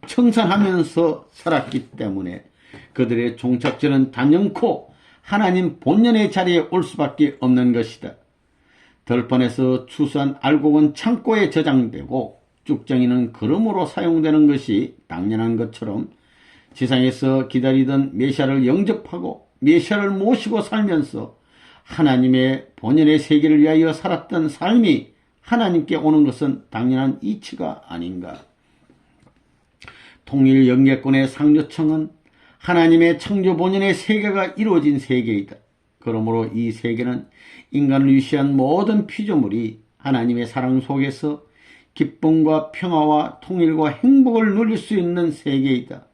청산하면서 살았기 때문에 그들의 종착지는 단연코 하나님 본연의 자리에 올 수밖에 없는 것이다. 들판에서 추수한 알곡은 창고에 저장되고 쭉정이는 그름으로 사용되는 것이 당연한 것처럼 지상에서 기다리던 메시아를 영접하고 메시아를 모시고 살면서 하나님의 본연의 세계를 위하여 살았던 삶이 하나님께 오는 것은 당연한 이치가 아닌가. 통일영계권의 상류층은 하나님의 창조 본연의 세계가 이루어진 세계이다. 그러므로 이 세계는 인간을 위시한 모든 피조물이 하나님의 사랑 속에서 기쁨과 평화와 통일과 행복을 누릴 수 있는 세계이다.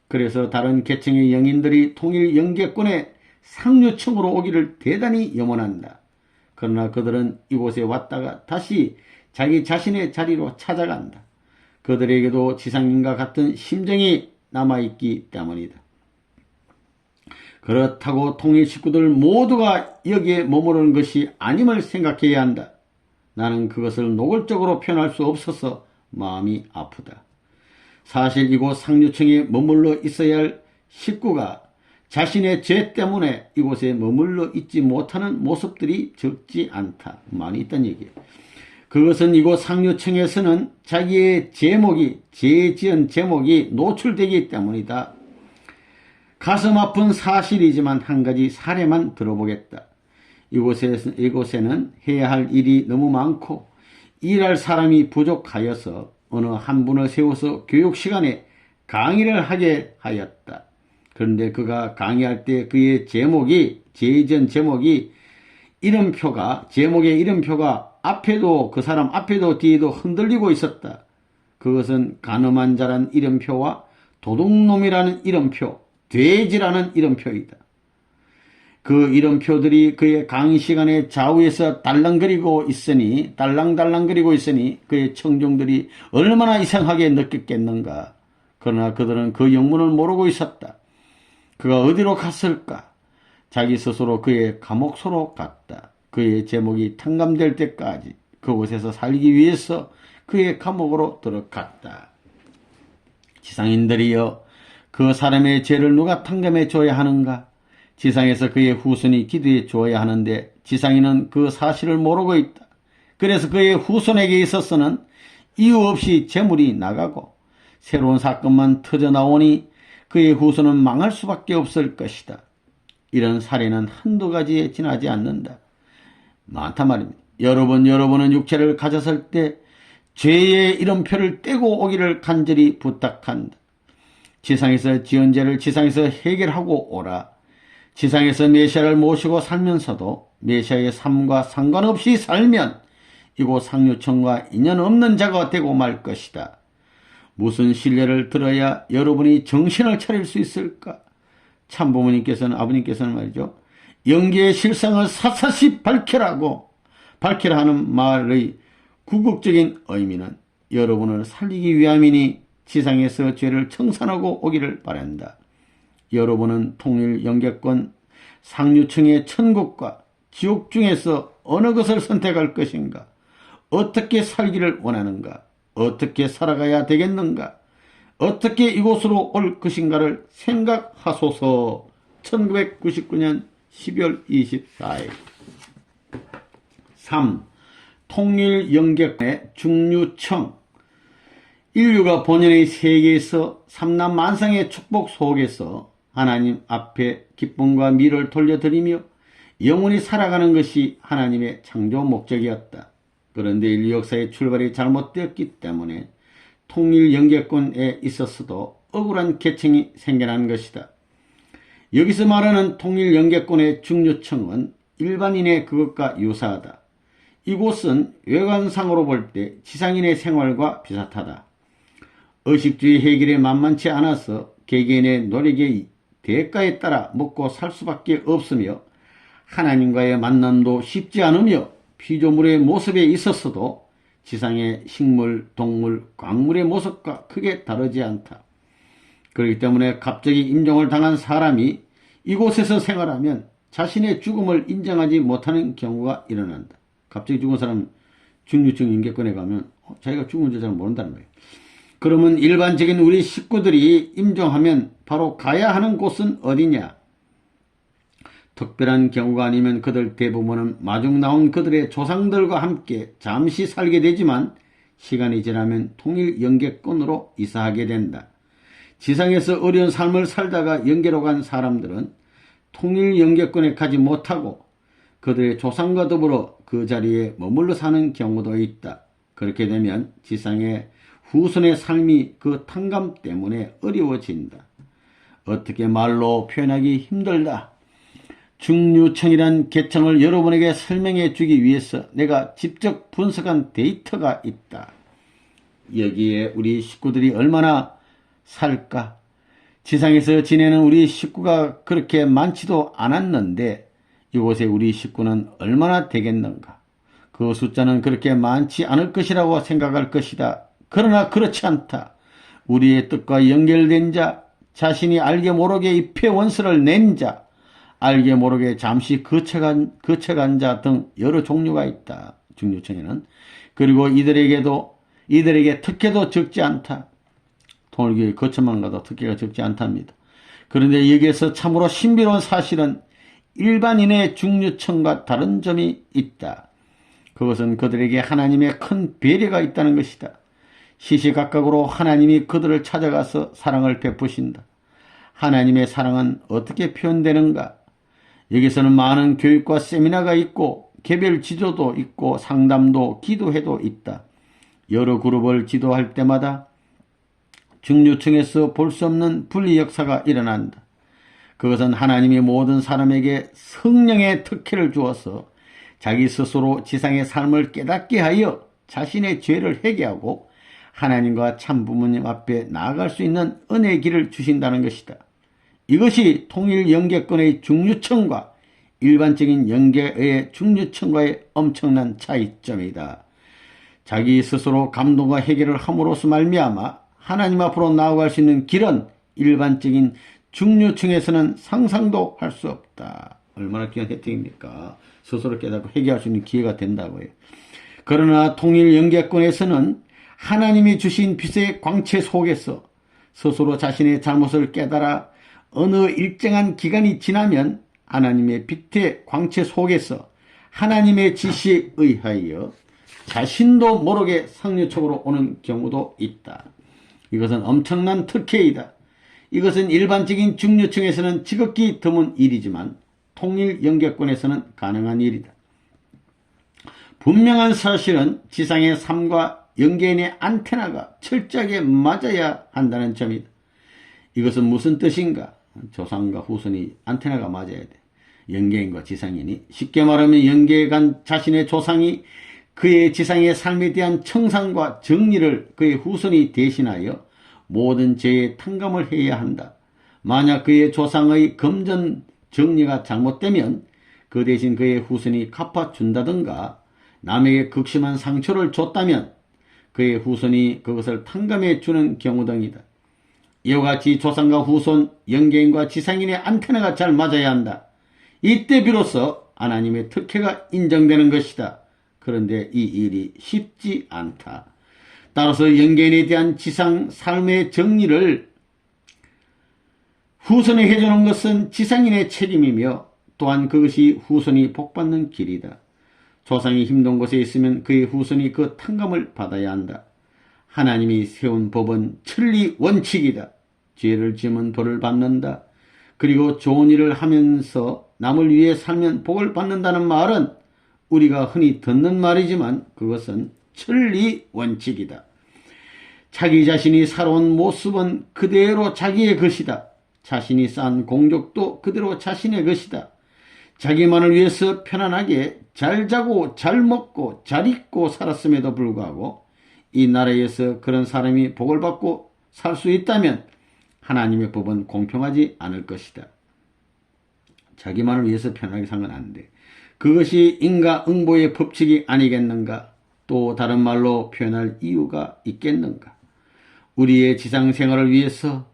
그래서 다른 계층의 영인들이 통일영계권의 상류층으로 오기를 대단히 염원한다. 그러나 그들은 이곳에 왔다가 다시 자기 자신의 자리로 찾아간다. 그들에게도 지상인과 같은 심정이 남아있기 때문이다. 그렇다고 통일 식구들 모두가 여기에 머무르는 것이 아님을 생각해야 한다. 나는 그것을 노골적으로 표현할 수 없어서 마음이 아프다. 사실 이곳 상류층에 머물러 있어야 할 식구가 자신의 죄 때문에 이곳에 머물러 있지 못하는 모습들이 적지 않다. 많이 있다는 얘기예요. 그것은 이곳 상류층에서는 자기의 죄 지은 제목이 노출되기 때문이다. 가슴 아픈 사실이지만 한 가지 사례만 들어보겠다. 이곳에는 해야 할 일이 너무 많고 일할 사람이 부족하여서 어느 한 분을 세워서 교육 시간에 강의를 하게 하였다. 그런데 그가 강의할 때 그의 죄 지은 제목의 이름표가 앞에도, 그 사람 앞에도 뒤에도 흔들리고 있었다. 그것은 간음한 자란 이름표와 도둑놈이라는 이름표, 돼지라는 이름표이다. 그 이름표들이 그의 강의 시간에 좌우에서 달랑거리고 있으니 그의 청중들이 얼마나 이상하게 느꼈겠는가. 그러나 그들은 그 영문을 모르고 있었다. 그가 어디로 갔을까? 자기 스스로 그의 감옥소로 갔다. 그의 제목이 탕감될 때까지 그곳에서 살기 위해서 그의 감옥으로 들어갔다. 지상인들이여, 그 사람의 죄를 누가 탕감해 줘야 하는가? 지상에서 그의 후손이 기도해 주어야 하는데 지상인은 그 사실을 모르고 있다. 그래서 그의 후손에게 있어서는 이유 없이 재물이 나가고 새로운 사건만 터져나오니 그의 후손은 망할 수밖에 없을 것이다. 이런 사례는 한두 가지에 지나지 않는다. 많단 말입니다. 여러분은 육체를 가졌을 때 죄의 이름표를 떼고 오기를 간절히 부탁한다. 지상에서 지은 죄를 지상에서 해결하고 오라. 지상에서 메시아를 모시고 살면서도 메시아의 삶과 상관없이 살면 이곳 상류층과 인연 없는 자가 되고 말 것이다. 무슨 신뢰를 들어야 여러분이 정신을 차릴 수 있을까? 참부모님께서는, 아버님께서는 말이죠, 영계의 실상을 샅샅이 밝히라 하는 말의 궁극적인 의미는 여러분을 살리기 위함이니 지상에서 죄를 청산하고 오기를 바란다. 여러분은 통일 영계권 상류층의 천국과 지옥 중에서 어느 것을 선택할 것인가? 어떻게 살기를 원하는가? 어떻게 살아가야 되겠는가? 어떻게 이곳으로 올 것인가를 생각하소서. 1999년 12월 24일. 3. 통일 영계권의 중류청. 인류가 본연의 세계에서 삼남 만상의 축복 속에서 하나님 앞에 기쁨과 미를 돌려드리며 영원히 살아가는 것이 하나님의 창조 목적이었다. 그런데 인류 역사의 출발이 잘못되었기 때문에 통일 영계권에 있어서도 억울한 계층이 생겨난 것이다. 여기서 말하는 통일 영계권의 중류층은 일반인의 그것과 유사하다. 이곳은 외관상으로 볼 때 지상인의 생활과 비슷하다. 의식주의 해결이 만만치 않아서 개개인의 노력의 대가에 따라 먹고 살 수밖에 없으며 하나님과의 만남도 쉽지 않으며 피조물의 모습에 있어서도 지상의 식물, 동물, 광물의 모습과 크게 다르지 않다. 그렇기 때문에 갑자기 임종을 당한 사람이 이곳에서 생활하면 자신의 죽음을 인정하지 못하는 경우가 일어난다. 갑자기 죽은 사람 중류층 인계권에 가면 자기가 죽은 줄 잘 모른다는 거예요. 그러면 일반적인 우리 식구들이 임종하면 바로 가야 하는 곳은 어디냐? 특별한 경우가 아니면 그들 대부분은 마중 나온 그들의 조상들과 함께 잠시 살게 되지만 시간이 지나면 통일 영계권으로 이사하게 된다. 지상에서 어려운 삶을 살다가 영계로 간 사람들은 통일 영계권에 가지 못하고 그들의 조상과 더불어 그 자리에 머물러 사는 경우도 있다. 그렇게 되면 지상의 후손의 삶이 그 탕감 때문에 어려워진다. 어떻게 말로 표현하기 힘들다. 중류층이란 계층을 여러분에게 설명해 주기 위해서 내가 직접 분석한 데이터가 있다. 여기에 우리 식구들이 얼마나 살까? 지상에서 지내는 우리 식구가 그렇게 많지도 않았는데 이곳에 우리 식구는 얼마나 되겠는가? 그 숫자는 그렇게 많지 않을 것이라고 생각할 것이다. 그러나 그렇지 않다. 우리의 뜻과 연결된 자, 자신이 알게 모르게 잎의 원수를 낸 자, 알게 모르게 잠시 거쳐간 자 등 여러 종류가 있다. 중류층에는. 그리고 이들에게 특혜도 적지 않다. 통일교의 거쳐만 가도 특혜가 적지 않답니다. 그런데 여기에서 참으로 신비로운 사실은 일반인의 중류층과 다른 점이 있다. 그것은 그들에게 하나님의 큰 배려가 있다는 것이다. 시시각각으로 하나님이 그들을 찾아가서 사랑을 베푸신다. 하나님의 사랑은 어떻게 표현되는가? 여기서는 많은 교육과 세미나가 있고 개별 지도도 있고 상담도 기도회도 있다. 여러 그룹을 지도할 때마다 중류층에서 볼 수 없는 분리 역사가 일어난다. 그것은 하나님이 모든 사람에게 성령의 특혜를 주어서 자기 스스로 지상의 삶을 깨닫게 하여 자신의 죄를 회개하고 하나님과 참부모님 앞에 나아갈 수 있는 은혜의 길을 주신다는 것이다. 이것이 통일 영계권의 중류층과 일반적인 영계의 중류층과의 엄청난 차이점이다. 자기 스스로 감동과 해결을 함으로써 말미암아 하나님 앞으로 나아갈 수 있는 길은 일반적인 중류층에서는 상상도 할 수 없다. 얼마나 귀한 혜택입니까? 스스로 깨닫고 회개할 수 있는 기회가 된다고요. 그러나 통일 영계권에서는 하나님이 주신 빛의 광채 속에서 스스로 자신의 잘못을 깨달아 어느 일정한 기간이 지나면 하나님의 빛의 광채 속에서 하나님의 지시에 의하여 자신도 모르게 상류층으로 오는 경우도 있다. 이것은 엄청난 특혜이다. 이것은 일반적인 중류층에서는 지극히 드문 일이지만 통일 영계권에서는 가능한 일이다. 분명한 사실은 지상의 삶과 영계인의 안테나가 철저하게 맞아야 한다는 점이다. 이것은 무슨 뜻인가? 조상과 후손이 안테나가 맞아야 돼. 영계인과 지상인이. 쉽게 말하면 영계에 간 자신의 조상이 그의 지상의 삶에 대한 청산과 정리를 그의 후손이 대신하여 모든 죄의 탕감을 해야 한다. 만약 그의 조상의 금전 정리가 잘못되면 그 대신 그의 후손이 갚아준다든가 남에게 극심한 상처를 줬다면 그의 후손이 그것을 탕감해 주는 경우 등이다. 이와 같이 조상과 후손, 영계인과 지상인의 안테나가 잘 맞아야 한다. 이때 비로소 하나님의 특혜가 인정되는 것이다. 그런데 이 일이 쉽지 않다. 따라서 영계인에 대한 지상 삶의 정리를 후손에 해주는 것은 지상인의 책임이며 또한 그것이 후손이 복받는 길이다. 조상이 힘든 곳에 있으면 그의 후손이 그 탕감을 받아야 한다. 하나님이 세운 법은 천리 원칙이다. 죄를 지으면 벌을 받는다. 그리고 좋은 일을 하면서 남을 위해 살면 복을 받는다는 말은 우리가 흔히 듣는 말이지만 그것은 천리 원칙이다. 자기 자신이 살아온 모습은 그대로 자기의 것이다. 자신이 쌓은 공적도 그대로 자신의 것이다. 자기만을 위해서 편안하게 잘 자고 잘 먹고 잘 입고 살았음에도 불구하고 이 나라에서 그런 사람이 복을 받고 살 수 있다면 하나님의 법은 공평하지 않을 것이다. 자기만을 위해서 편하게 살면 안 돼. 그것이 인과응보의 법칙이 아니겠는가? 또 다른 말로 표현할 이유가 있겠는가? 우리의 지상생활을 위해서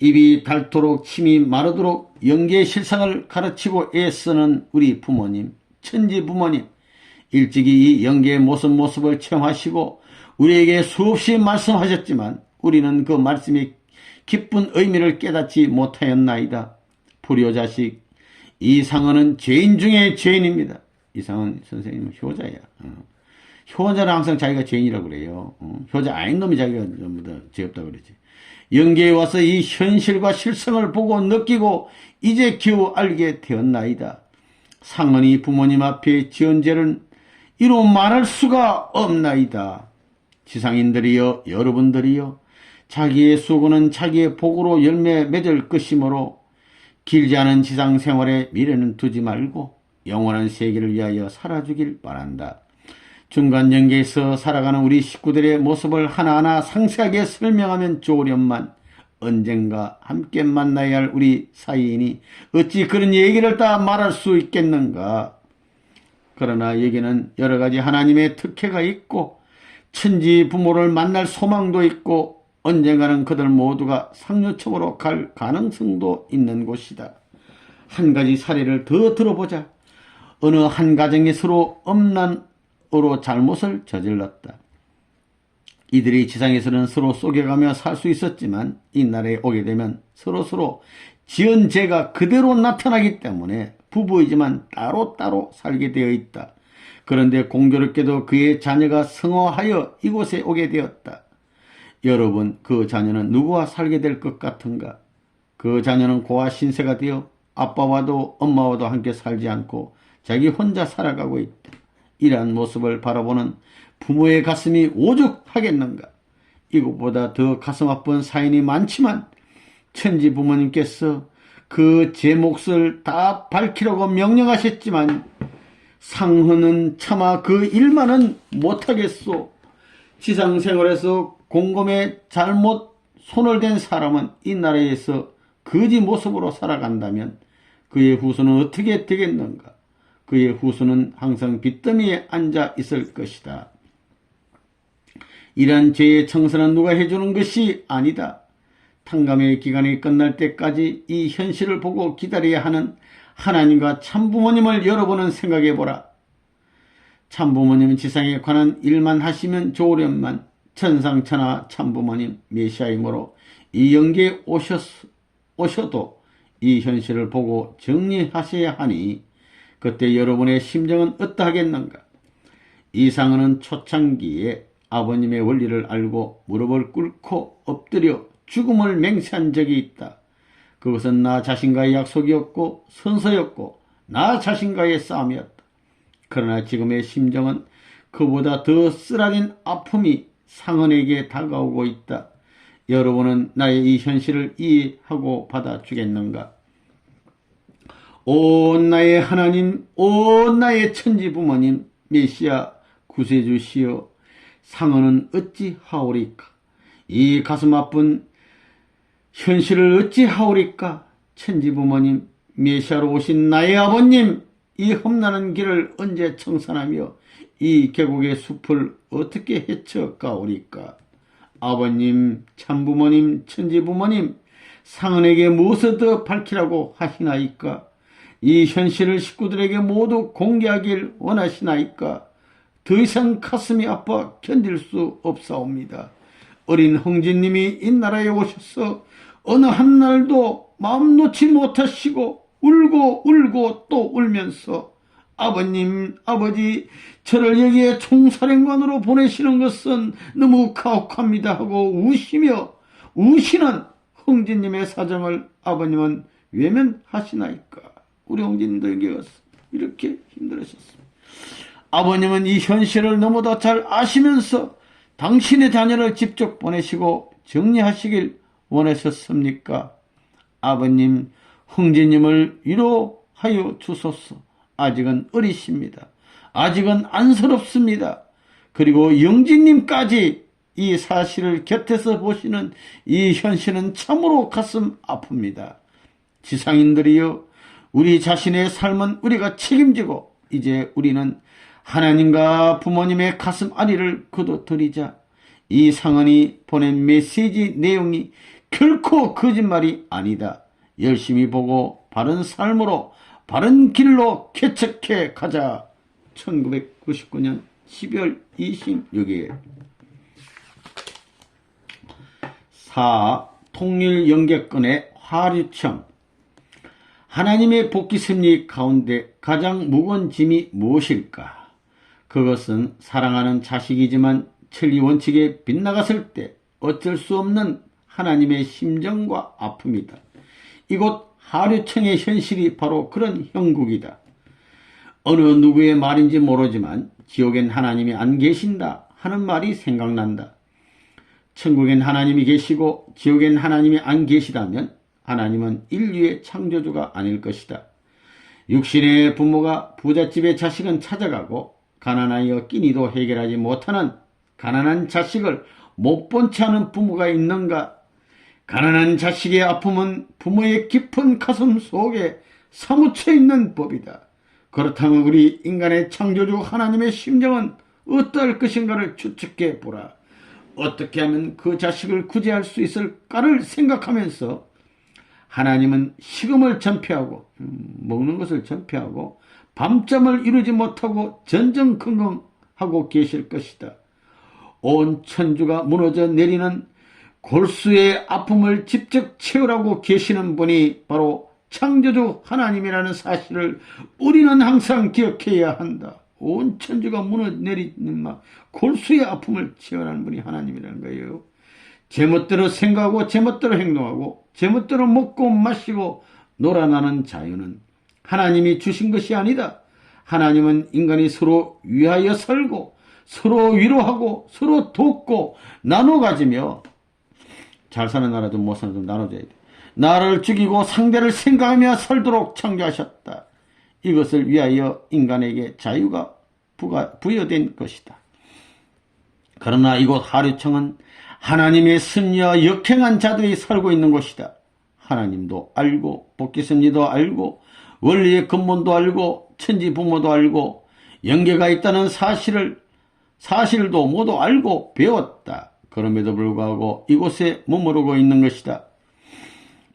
입이 닳도록 침이 마르도록 영계의 실상을 가르치고 애쓰는 우리 부모님, 천지 부모님, 일찍이 이 영계의 모습을 체험하시고 우리에게 수없이 말씀하셨지만 우리는 그 말씀의 깊은 의미를 깨닫지 못하였나이다. 불효자식, 이상은은 죄인 중에 죄인입니다. 이상은 선생님은 효자야. 효자는 항상 자기가 죄인이라고 그래요. 효자 아닌 놈이 자기가 전부 다 죄 없다고 그러지. 영계에 와서 이 현실과 실성을 보고 느끼고 이제 겨우 알게 되었나이다. 상은이 부모님 앞에 지은 죄는 이로 말할 수가 없나이다. 지상인들이여, 여러분들이여, 자기의 수고는 자기의 복으로 열매 맺을 것이므로 길지 않은 지상생활에 미래는 두지 말고 영원한 세계를 위하여 살아주길 바란다. 중간 영계에서 살아가는 우리 식구들의 모습을 하나하나 상세하게 설명하면 좋으련만 언젠가 함께 만나야 할 우리 사이인이 어찌 그런 얘기를 다 말할 수 있겠는가. 그러나 여기는 여러 가지 하나님의 특혜가 있고 천지 부모를 만날 소망도 있고 언젠가는 그들 모두가 상류층으로 갈 가능성도 있는 곳이다. 한 가지 사례를 더 들어보자. 어느 한 가정이 서로 음란으로 잘못을 저질렀다. 이들이 지상에서는 서로 속여가며 살 수 있었지만 이 나라에 오게 되면 서로 지은 죄가 그대로 나타나기 때문에 부부이지만 따로따로 살게 되어 있다. 그런데 공교롭게도 그의 자녀가 성화하여 이곳에 오게 되었다. 여러분, 그 자녀는 누구와 살게 될 것 같은가? 그 자녀는 고아 신세가 되어 아빠와도 엄마와도 함께 살지 않고 자기 혼자 살아가고 있다. 이러한 모습을 바라보는 부모의 가슴이 오죽하겠는가? 이것보다 더 가슴 아픈 사연이 많지만 천지 부모님께서 그 제 몫을 다 밝히라고 명령하셨지만 상흔은 차마 그 일만은 못하겠소. 지상생활에서 곰곰에 잘못 손을 댄 사람은 이 나라에서 거지 모습으로 살아간다면 그의 후손은 어떻게 되겠는가? 그의 후손은 항상 빚더미에 앉아 있을 것이다. 이러한 죄의 청산은 누가 해주는 것이 아니다. 탕감의 기간이 끝날 때까지 이 현실을 보고 기다려야 하는 하나님과 참부모님을 여러분은 생각해보라. 참부모님은 지상에 관한 일만 하시면 좋으련만 천상천하 참부모님 메시아이므로 이 영계에 오셔도 이 현실을 보고 정리하셔야 하니 그때 여러분의 심정은 어떠하겠는가? 이상은 초창기에 아버님의 원리를 알고 무릎을 꿇고 엎드려 죽음을 맹세한 적이 있다. 그것은 나 자신과의 약속이었고 선서였고 나 자신과의 싸움이었다. 그러나 지금의 심정은 그보다 더 쓰라린 아픔이 상은에게 다가오고 있다. 여러분은 나의 이 현실을 이해하고 받아주겠는가? 오 나의 하나님, 오 나의 천지 부모님, 메시아 구세주시여, 상은은 어찌 하오리까? 이 가슴 아픈 현실을 어찌하오리까? 천지부모님, 메시아로 오신 나의 아버님, 이 험난한 길을 언제 청산하며 이 계곡의 숲을 어떻게 헤쳐가오리까? 아버님, 참부모님, 천지부모님, 상은에게 무엇을 더 밝히라고 하시나이까? 이 현실을 식구들에게 모두 공개하길 원하시나이까? 더 이상 가슴이 아파 견딜 수 없사옵니다. 어린 홍진님이 이 나라에 오셔서 어느 한날도 마음 놓지 못하시고 울고 또 울면서 아버님, 아버지, 저를 여기에 총사령관으로 보내시는 것은 너무 가혹합니다 하고 우시며 우시는 홍진님의 사정을 아버님은 외면하시나이까? 우리 홍진님도 여기 가서 이렇게 힘들으셨습니다. 아버님은 이 현실을 너무도 잘 아시면서 당신의 자녀를 직접 보내시고 정리하시길 원하셨습니까? 아버님, 홍진님을 위로하여 주소서. 아직은 어리십니다. 아직은 안쓰럽습니다. 그리고 영진님까지 이 사실을 곁에서 보시는 이 현실은 참으로 가슴 아픕니다. 지상인들이여, 우리 자신의 삶은 우리가 책임지고 이제 우리는 하나님과 부모님의 가슴 아리를 거둬들이자. 이 상은이 보낸 메시지 내용이 결코 거짓말이 아니다. 열심히 보고 바른 삶으로 바른 길로 개척해 가자. 1999년 12월 26일. 4. 통일영계권의 화류청. 하나님의 복귀 섭리 가운데 가장 무거운 짐이 무엇일까? 그것은 사랑하는 자식이지만 천리 원칙에 빗나갔을 때 어쩔 수 없는 하나님의 심정과 아픔이다. 이곳 하류청의 현실이 바로 그런 형국이다. 어느 누구의 말인지 모르지만 지옥엔 하나님이 안 계신다 하는 말이 생각난다. 천국엔 하나님이 계시고 지옥엔 하나님이 안 계시다면 하나님은 인류의 창조주가 아닐 것이다. 육신의 부모가 부잣집의 자식은 찾아가고 가난하여 끼니도 해결하지 못하는 가난한 자식을 못 본 채 하는 부모가 있는가? 가난한 자식의 아픔은 부모의 깊은 가슴 속에 사무쳐 있는 법이다. 그렇다면 우리 인간의 창조주 하나님의 심정은 어떠할 것인가를 추측해 보라. 어떻게 하면 그 자식을 구제할 수 있을까를 생각하면서 하나님은 식음을 전폐하고 먹는 것을 전폐하고 밤잠을 이루지 못하고 전전긍긍하고 계실 것이다. 온 천주가 무너져 내리는 골수의 아픔을 직접 채우라고 계시는 분이 바로 창조주 하나님이라는 사실을 우리는 항상 기억해야 한다. 온 천주가 무너내리는 골수의 아픔을 채우라는 분이 하나님이라는 거예요. 제멋대로 생각하고 제멋대로 행동하고 제멋대로 먹고 마시고 놀아나는 자유는 하나님이 주신 것이 아니다. 하나님은 인간이 서로 위하여 살고 서로 위로하고 서로 돕고 나눠 가지며 잘 사는 나라도 못 사는 나라도 나눠줘야 돼. 나를 죽이고 상대를 생각하며 살도록 창조하셨다. 이것을 위하여 인간에게 자유가 부여된 것이다. 그러나 이곳 하류청은 하나님의 섭리와 역행한 자들이 살고 있는 곳이다. 하나님도 알고 복귀섭리도 알고 원리의 근본도 알고 천지 부모도 알고 영계가 있다는 사실도 모두 알고 배웠다. 그럼에도 불구하고 이곳에 머무르고 있는 것이다.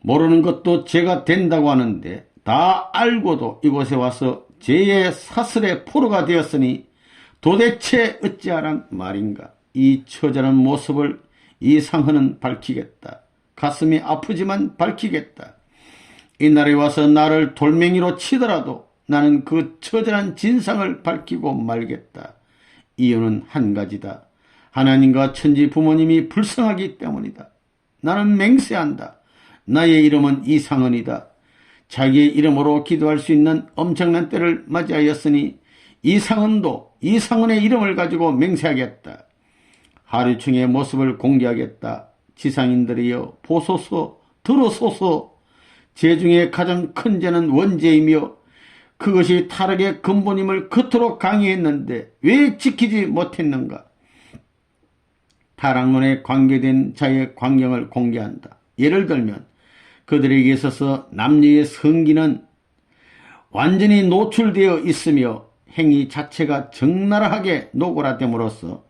모르는 것도 죄가 된다고 하는데 다 알고도 이곳에 와서 죄의 사슬의 포로가 되었으니 도대체 어찌하란 말인가. 이 처절한 모습을 이 상헌은 밝히겠다. 가슴이 아프지만 밝히겠다. 이 날에 와서 나를 돌멩이로 치더라도 나는 그 처절한 진상을 밝히고 말겠다. 이유는 한 가지다. 하나님과 천지 부모님이 불쌍하기 때문이다. 나는 맹세한다. 나의 이름은 이상헌이다. 자기의 이름으로 기도할 수 있는 엄청난 때를 맞이하였으니 이상헌도 이상헌의 이름을 가지고 맹세하겠다. 하류청의 모습을 공개하겠다. 지상인들이여 보소서 들어소서. 죄 중에 가장 큰 죄는 원죄이며 그것이 타락의 근본임을 그토록 강의했는데 왜 지키지 못했는가. 타락론에 관계된 자의 광경을 공개한다. 예를 들면 그들에게 있어서 남녀의 성기는 완전히 노출되어 있으며 행위 자체가 적나라하게 노골화됨으로써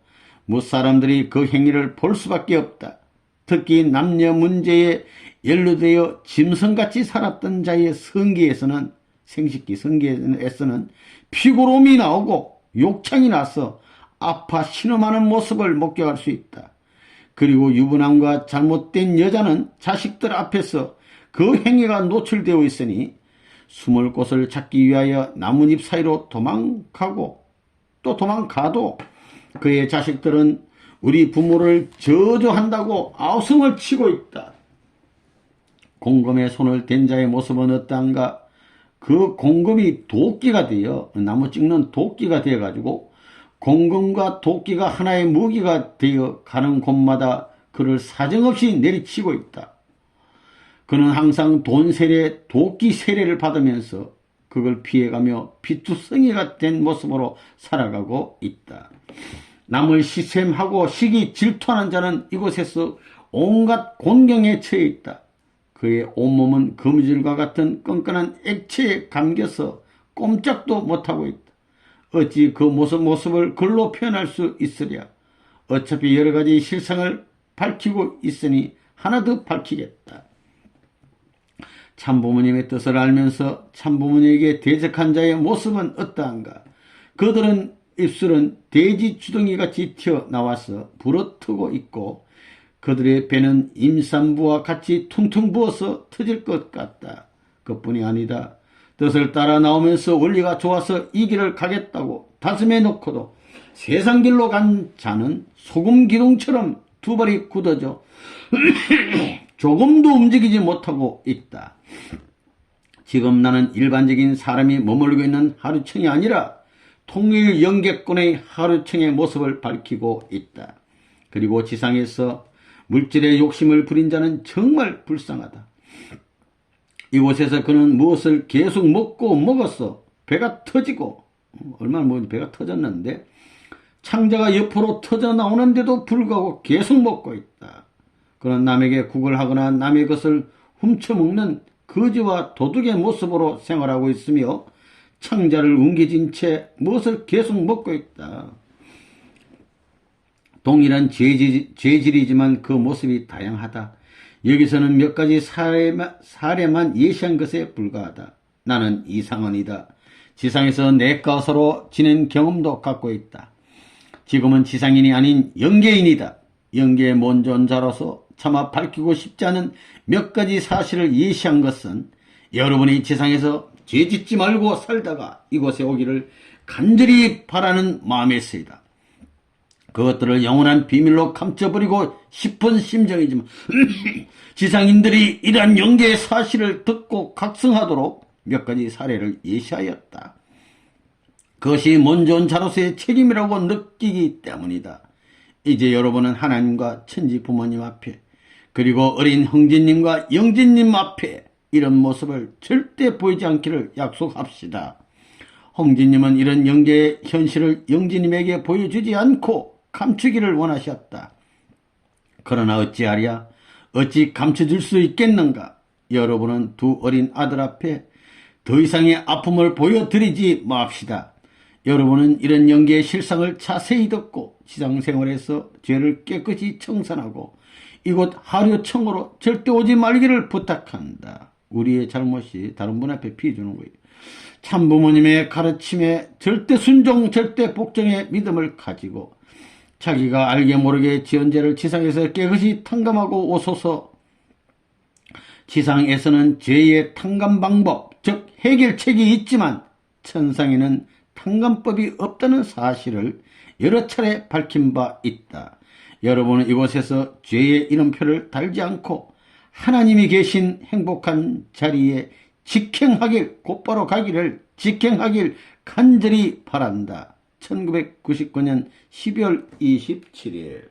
무사람들이 그 행위를 볼 수밖에 없다. 특히 남녀 문제에 연루되어 짐승같이 살았던 자의 성기에서는 생식기 성기에서는 피고름이 나오고 욕창이 나서 아파 신음하는 모습을 목격할 수 있다. 그리고 유부남과 잘못된 여자는 자식들 앞에서 그 행위가 노출되어 있으니 숨을 곳을 찾기 위하여 나뭇잎 사이로 도망가고 또 도망가도 그의 자식들은 우리 부모를 저주한다고 아우성을 치고 있다. 공금에 손을 댄 자의 모습은 어떠한가? 그 공금이 도끼가 되어 나무 찍는 도끼가 되어가지고 공금과 도끼가 하나의 무기가 되어 가는 곳마다 그를 사정없이 내리치고 있다. 그는 항상 돈 세례, 도끼 세례를 받으면서 그걸 피해가며 비투성이가 된 모습으로 살아가고 있다. 남을 시샘하고 시기 질투하는 자는 이곳에서 온갖 곤경에 처해 있다. 그의 온몸은 거미줄과 같은 끈끈한 액체에 감겨서 꼼짝도 못하고 있다. 어찌 그 모습을 글로 표현할 수 있으랴. 어차피 여러 가지 실상을 밝히고 있으니 하나 더 밝히겠다. 참부모님의 뜻을 알면서 참부모님에게 대적한 자의 모습은 어떠한가? 그들은 입술은 돼지 주둥이같이 튀어나와서 불어트고 있고 그들의 배는 임산부와 같이 퉁퉁 부어서 터질 것 같다. 그뿐이 아니다. 뜻을 따라 나오면서 원리가 좋아서 이 길을 가겠다고 다짐해 놓고도 세상 길로 간 자는 소금 기둥처럼 두 발이 굳어져 조금도 움직이지 못하고 있다. 지금 나는 일반적인 사람이 머물고 있는 하루청이 아니라 통일 영계권의 하루청의 모습을 밝히고 있다. 그리고 지상에서 물질의 욕심을 부린 자는 정말 불쌍하다. 이곳에서 그는 무엇을 계속 먹고 먹었어. 배가 터지고 얼마나 먹은지 배가 터졌는데 창자가 옆으로 터져 나오는데도 불구하고 계속 먹고 있다. 그는 남에게 국을 하거나 남의 것을 훔쳐먹는 거지와 도둑의 모습으로 생활하고 있으며 창자를 웅겨진 채 무엇을 계속 먹고 있다. 동일한 죄질이지만 그 모습이 다양하다. 여기서는 몇 가지 사례만 예시한 것에 불과하다. 나는 이상헌이다. 지상에서 내 것으로 지낸 경험도 갖고 있다. 지금은 지상인이 아닌 영계인이다. 영계의 먼존자로서 차마 밝히고 싶지 않은 몇 가지 사실을 예시한 것은 여러분이 지상에서 죄짓지 말고 살다가 이곳에 오기를 간절히 바라는 마음에서이다. 그것들을 영원한 비밀로 감춰버리고 싶은 심정이지만 지상인들이 이러한 영계의 사실을 듣고 각성하도록 몇 가지 사례를 예시하였다. 그것이 먼저 온 자로서의 책임이라고 느끼기 때문이다. 이제 여러분은 하나님과 천지 부모님 앞에 그리고 어린 형제님과 영제님 앞에 이런 모습을 절대 보이지 않기를 약속합시다. 형제님은 이런 영계의 현실을 영제님에게 보여주지 않고 감추기를 원하셨다. 그러나 어찌하랴? 어찌 감춰줄 수 있겠는가? 여러분은 두 어린 아들 앞에 더 이상의 아픔을 보여드리지 맙시다. 여러분은 이런 영계의 실상을 자세히 듣고 지상생활에서 죄를 깨끗이 청산하고 이곳 하류청으로 절대 오지 말기를 부탁한다. 우리의 잘못이 다른 분 앞에 피해주는 거예요. 참부모님의 가르침에 절대 순종, 절대 복종의 믿음을 가지고 자기가 알게 모르게 지은 죄를 지상에서 깨끗이 탕감하고 오소서. 지상에서는 죄의 탕감 방법, 즉 해결책이 있지만 천상에는 탕감법이 없다는 사실을 여러 차례 밝힌 바 있다. 여러분은 이곳에서 죄의 이름표를 달지 않고 하나님이 계신 행복한 자리에 곧바로 가기를 직행하길 간절히 바란다. 1999년 12월 27일